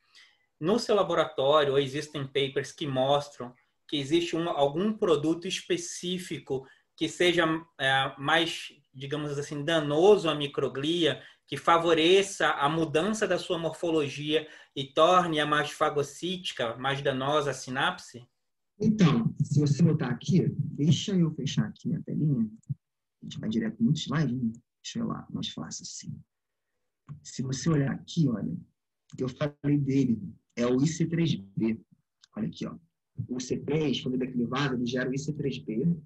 No seu laboratório, existem papers que mostram que existe algum produto específico que seja mais, digamos assim, danoso à microglia, que favoreça a mudança da sua morfologia e torne-a mais fagocítica, mais danosa à sinapse? Então, se você botar aqui, deixa eu fechar aqui a telinha. A gente vai direto no slide, né? Deixa eu lá, mais fácil assim. Se você olhar aqui, olha, eu falei dele, é o IC3B. Olha aqui, ó. O C3, quando ele é clivado, ele gera o IC3B.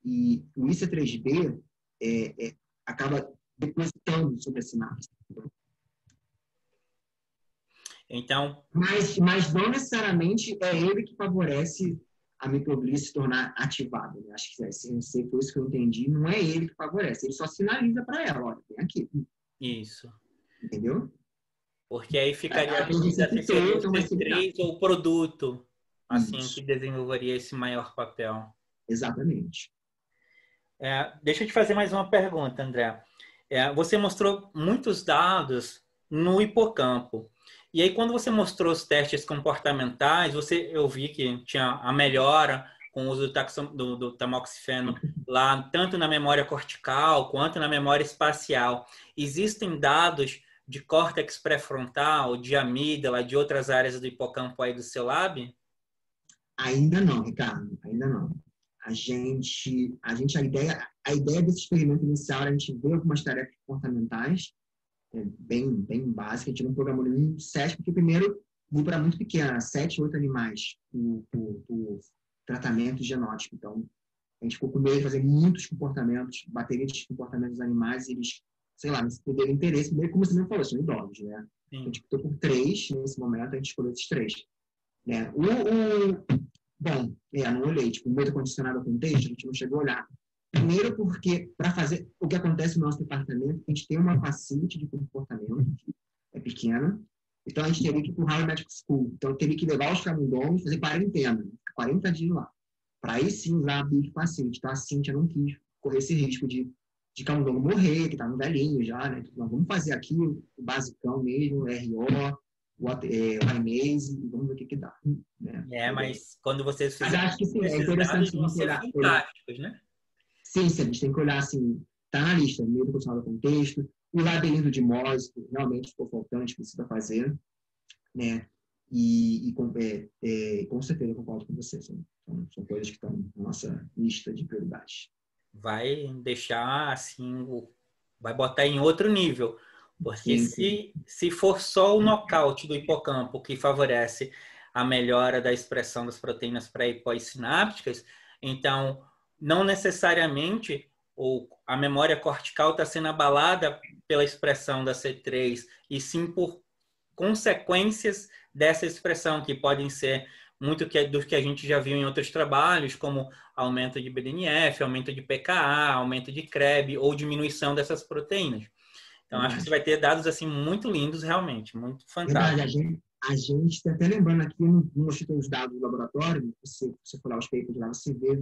E o IC3B acaba depositando sobre a sinapse. Então, mas não necessariamente é ele que favorece a microglia se tornar ativada. Né? Acho que se foi isso que eu entendi, não é ele que favorece, ele só sinaliza para ela, olha, tem aqui. Isso. Entendeu? Porque aí ficaria a dúvida se seria o C3 ou o produto, assim, isso, que desenvolveria esse maior papel. Exatamente. Deixa eu te fazer mais uma pergunta, André. Você mostrou muitos dados no hipocampo. E aí, quando você mostrou os testes comportamentais, eu vi que tinha a melhora com o uso do tamoxifeno lá, tanto na memória cortical quanto na memória espacial. Existem dados de córtex pré-frontal, de amígdala, de outras áreas do hipocampo aí do seu lab? Ainda não, Ricardo, ainda não. A ideia desse experimento inicial era a gente ver algumas tarefas comportamentais, bem básica. A gente não programou nenhum 7, porque primeiro o grupo era muito pequeno, 7, 8 animais por tratamento genótipo. Então, a gente ficou com medo de fazer muitos comportamentos, bateria de comportamentos dos animais, e eles, sei lá, não perderam interesse, meio como você mesmo falou, são idosos, né? Sim. A gente optou por 3 nesse momento, a gente escolheu esses 3. Né? Bom, não olhei, tipo, o medo condicionado ao contexto, a gente não chegou a olhar. Primeiro porque, para fazer o que acontece no nosso departamento, a gente tem uma facility de comportamento, que é pequena, então a gente teria que ir para o Harvard Medical School. Então eu teria que levar os camundongos e fazer quarentena, 40 dias lá, para aí sim usar a Big Facility. Então a Cíntia não quis correr esse risco de camundongo morrer, que estava velhinho já, né? Então, vamos fazer aqui o basicão mesmo, RO, o Inase, e vamos ver o que dá. Né? Mas quando vocês fizeram... Mas acho que sim, é interessante vão ser fantásticos, né? Sim, a gente tem que olhar assim, tá na lista, meio do contexto, o labirinto de Morse, que realmente ficou faltando, a gente precisa fazer, né? Com certeza eu concordo com você, são coisas que estão na nossa lista de prioridades. Vai deixar assim, vai botar em outro nível, porque se for só o nocaute do hipocampo que favorece a melhora da expressão das proteínas pré e pós-sinápticas, então não necessariamente a memória cortical está sendo abalada pela expressão da C3, e sim por consequências dessa expressão, que podem ser muito do que a gente já viu em outros trabalhos, como aumento de BDNF, aumento de PKA, aumento de CREB ou diminuição dessas proteínas. Então, acho que você vai ter dados assim muito lindos, realmente, muito fantásticos. Verdade, a gente está até lembrando aqui, não mostrei os dados do laboratório, se você for lá os papers lá, você vê, a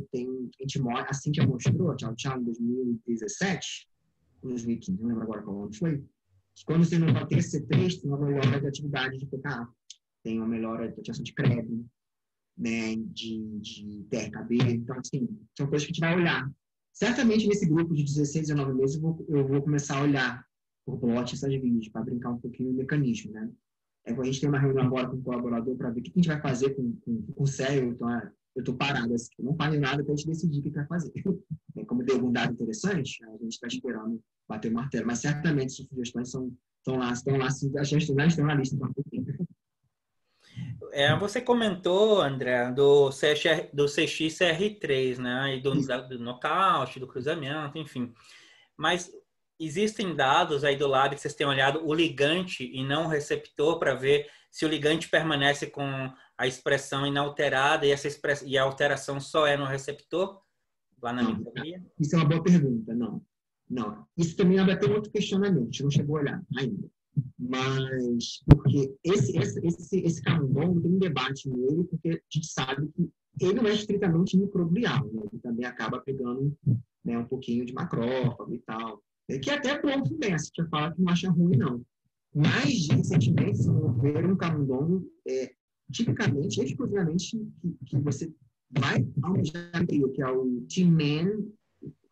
Cíntia mostrou, tchau, em 2017, 2015, não lembro agora qual ano foi, que quando você não vai ter C3, tem uma melhora de atividade de PKA, tem uma melhora de ativação de CREB, né, de TRKB. Então, assim, são coisas que a gente vai olhar. Certamente, nesse grupo de 16 a 19 meses, eu vou começar a olhar por plot essas vídeos, para brincar um pouquinho no mecanismo, né? A gente tem uma reunião agora com o colaborador para ver o que a gente vai fazer com o cérebro. Então, eu estou parado, assim, não faço nada até a gente decidir o que vai fazer. Como deu algum dado interessante, a gente está esperando bater o martelo. Mas, certamente, suas sugestões estão lá, sim, as sugestões estão na lista. Você comentou, André, do CXCR3, né? E do nocaute, do cruzamento, enfim. Mas existem dados aí do lab que vocês têm olhado o ligante e não o receptor, para ver se o ligante permanece com a expressão inalterada e a alteração só é no receptor, lá na microglia? Isso é uma boa pergunta, não. Isso também abre até outro questionamento, a gente não chegou a olhar ainda. Mas, porque esse camundongo tem um debate nele, porque a gente sabe que ele não é estritamente microglial, né? Ele também acaba pegando, né, um pouquinho de macrófago e tal. Que é até bom também, a gente fala que não acha ruim, não. Mas, recentemente, se não ver um camundongo, tipicamente, exclusivamente, que você vai almejar, que é o TMEN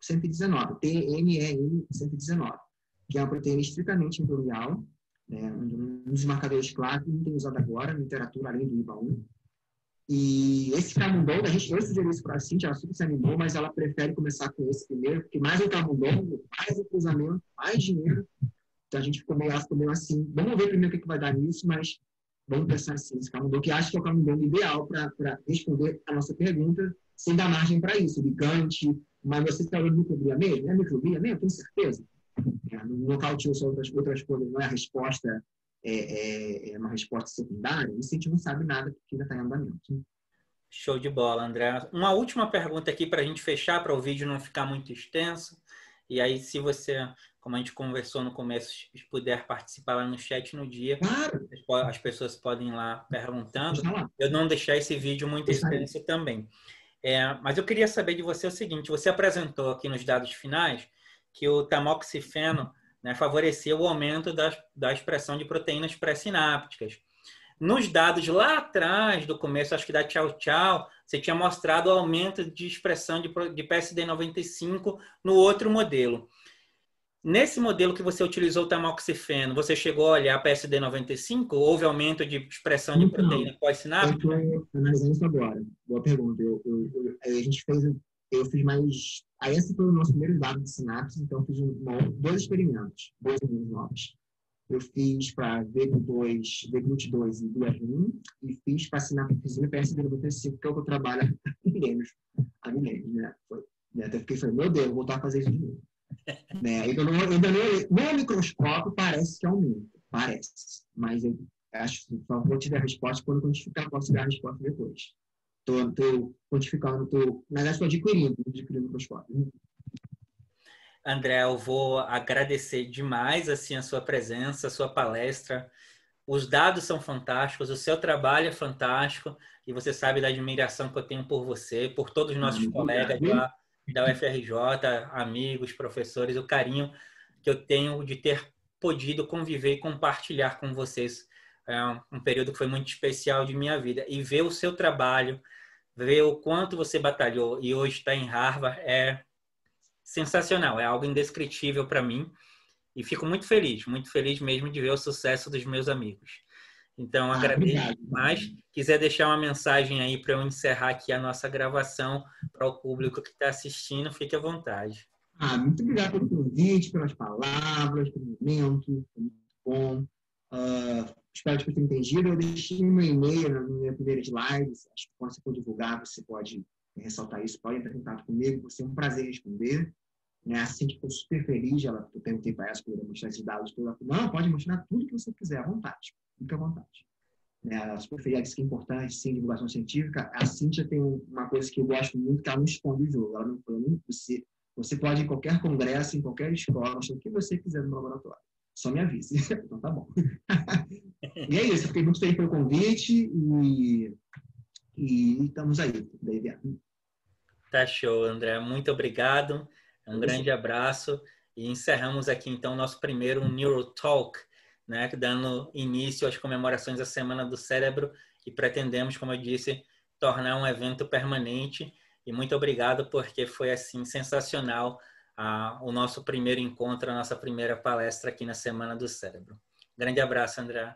119, TMEN 119, que é uma proteína estritamente microglial, né, um dos marcadores clássicos que não tem usado agora na literatura, além do IBA1. E esse camundongo, eu sugeri isso para a Cíntia, ela super se animou, mas ela prefere começar com esse primeiro, porque mais um camundongo, mais um cruzamento, mais dinheiro. Então a gente ficou meio assim, vamos ver primeiro o que vai dar nisso, mas vamos pensar assim, esse camundongo, que acho que é o camundongo ideal para responder a nossa pergunta, sem dar margem para isso, ligante, mas você está falando de microglia mesmo? É microglia mesmo? Tenho certeza. No nocauteou só outras coisas, não é a resposta, é uma resposta secundária, isso a gente não sabe nada, porque ainda está em andamento. Show de bola, André. Uma última pergunta aqui para a gente fechar, para o vídeo não ficar muito extenso. E aí, se você, como a gente conversou no começo, puder participar lá no chat no dia, claro, as pessoas podem ir lá perguntando. Eu não deixar esse vídeo muito extenso também. Mas eu queria saber de você o seguinte, você apresentou aqui nos dados finais que o tamoxifeno né, favorecia o aumento da expressão de proteínas pré-sinápticas. Nos dados lá atrás, do começo, acho que da Tchau Tchau, você tinha mostrado o aumento de expressão de PSD95 no outro modelo. Nesse modelo que você utilizou o tamoxifeno, você chegou a olhar PSD95? Houve aumento de expressão de proteína Então, pós-sináptica? eu estou analisando isso agora. Boa pergunta. A gente fez, eu fiz mais. Aí esse foi o nosso primeiro dado de sinapse, então eu fiz dois experimentos, dois novos. Eu fiz para VGLUT2 e GLUT1 e fiz para sinaptizina PSD95, que é o que eu trabalho há milênios, né? Até fiquei falando, meu Deus, vou voltar a fazer isso de novo. Né? Então, no microscópio parece que aumenta, parece, mas eu acho que só vou te dar a resposta quando quantificar, posso dar a resposta depois. Estou quantificando, mas estou adquirindo o microscópio. André, eu vou agradecer demais assim, a sua presença, a sua palestra. Os dados são fantásticos, o seu trabalho é fantástico e você sabe da admiração que eu tenho por você, por todos os nossos colegas lá da UFRJ, amigos, professores, o carinho que eu tenho de ter podido conviver e compartilhar com vocês. É um período que foi muito especial de minha vida. E ver o seu trabalho, ver o quanto você batalhou e hoje está em Harvard é sensacional, é algo indescritível para mim. E fico muito feliz mesmo de ver o sucesso dos meus amigos. Então, agradeço demais. Quiser deixar uma mensagem aí para eu encerrar aqui a nossa gravação para o público que está assistindo, fique à vontade. Muito obrigado pelo convite, pelas palavras, pelo momento, foi muito bom. Espero que você tenha entendido. Eu deixei meu e-mail na minha primeira slide. Acho que quando você for divulgar, você pode ressaltar isso, pode entrar em contato comigo. Vai ser um prazer responder. A Cintia ficou super feliz. Eu perguntei para ela se poderia mostrar esses dados. Ela falou, não, pode mostrar tudo que você quiser, à vontade. Fique à vontade. Ela super feliz, disse que é importante, sim, divulgação científica. A Cintia tem uma coisa que eu gosto muito, que ela não esconde o jogo. Ela não falou, você pode ir em qualquer congresso, em qualquer escola, mostrar o que você quiser no laboratório. Só me avise. Então tá bom. E é isso, eu fiquei muito feliz pelo convite e estamos aí. Tá show, André. Muito obrigado. Um grande abraço. E encerramos aqui, então, nosso primeiro NeuroTalk, né, dando início às comemorações da Semana do Cérebro e pretendemos, como eu disse, tornar um evento permanente. E muito obrigado, porque foi assim sensacional o nosso primeiro encontro, a nossa primeira palestra aqui na Semana do Cérebro. Grande abraço, André.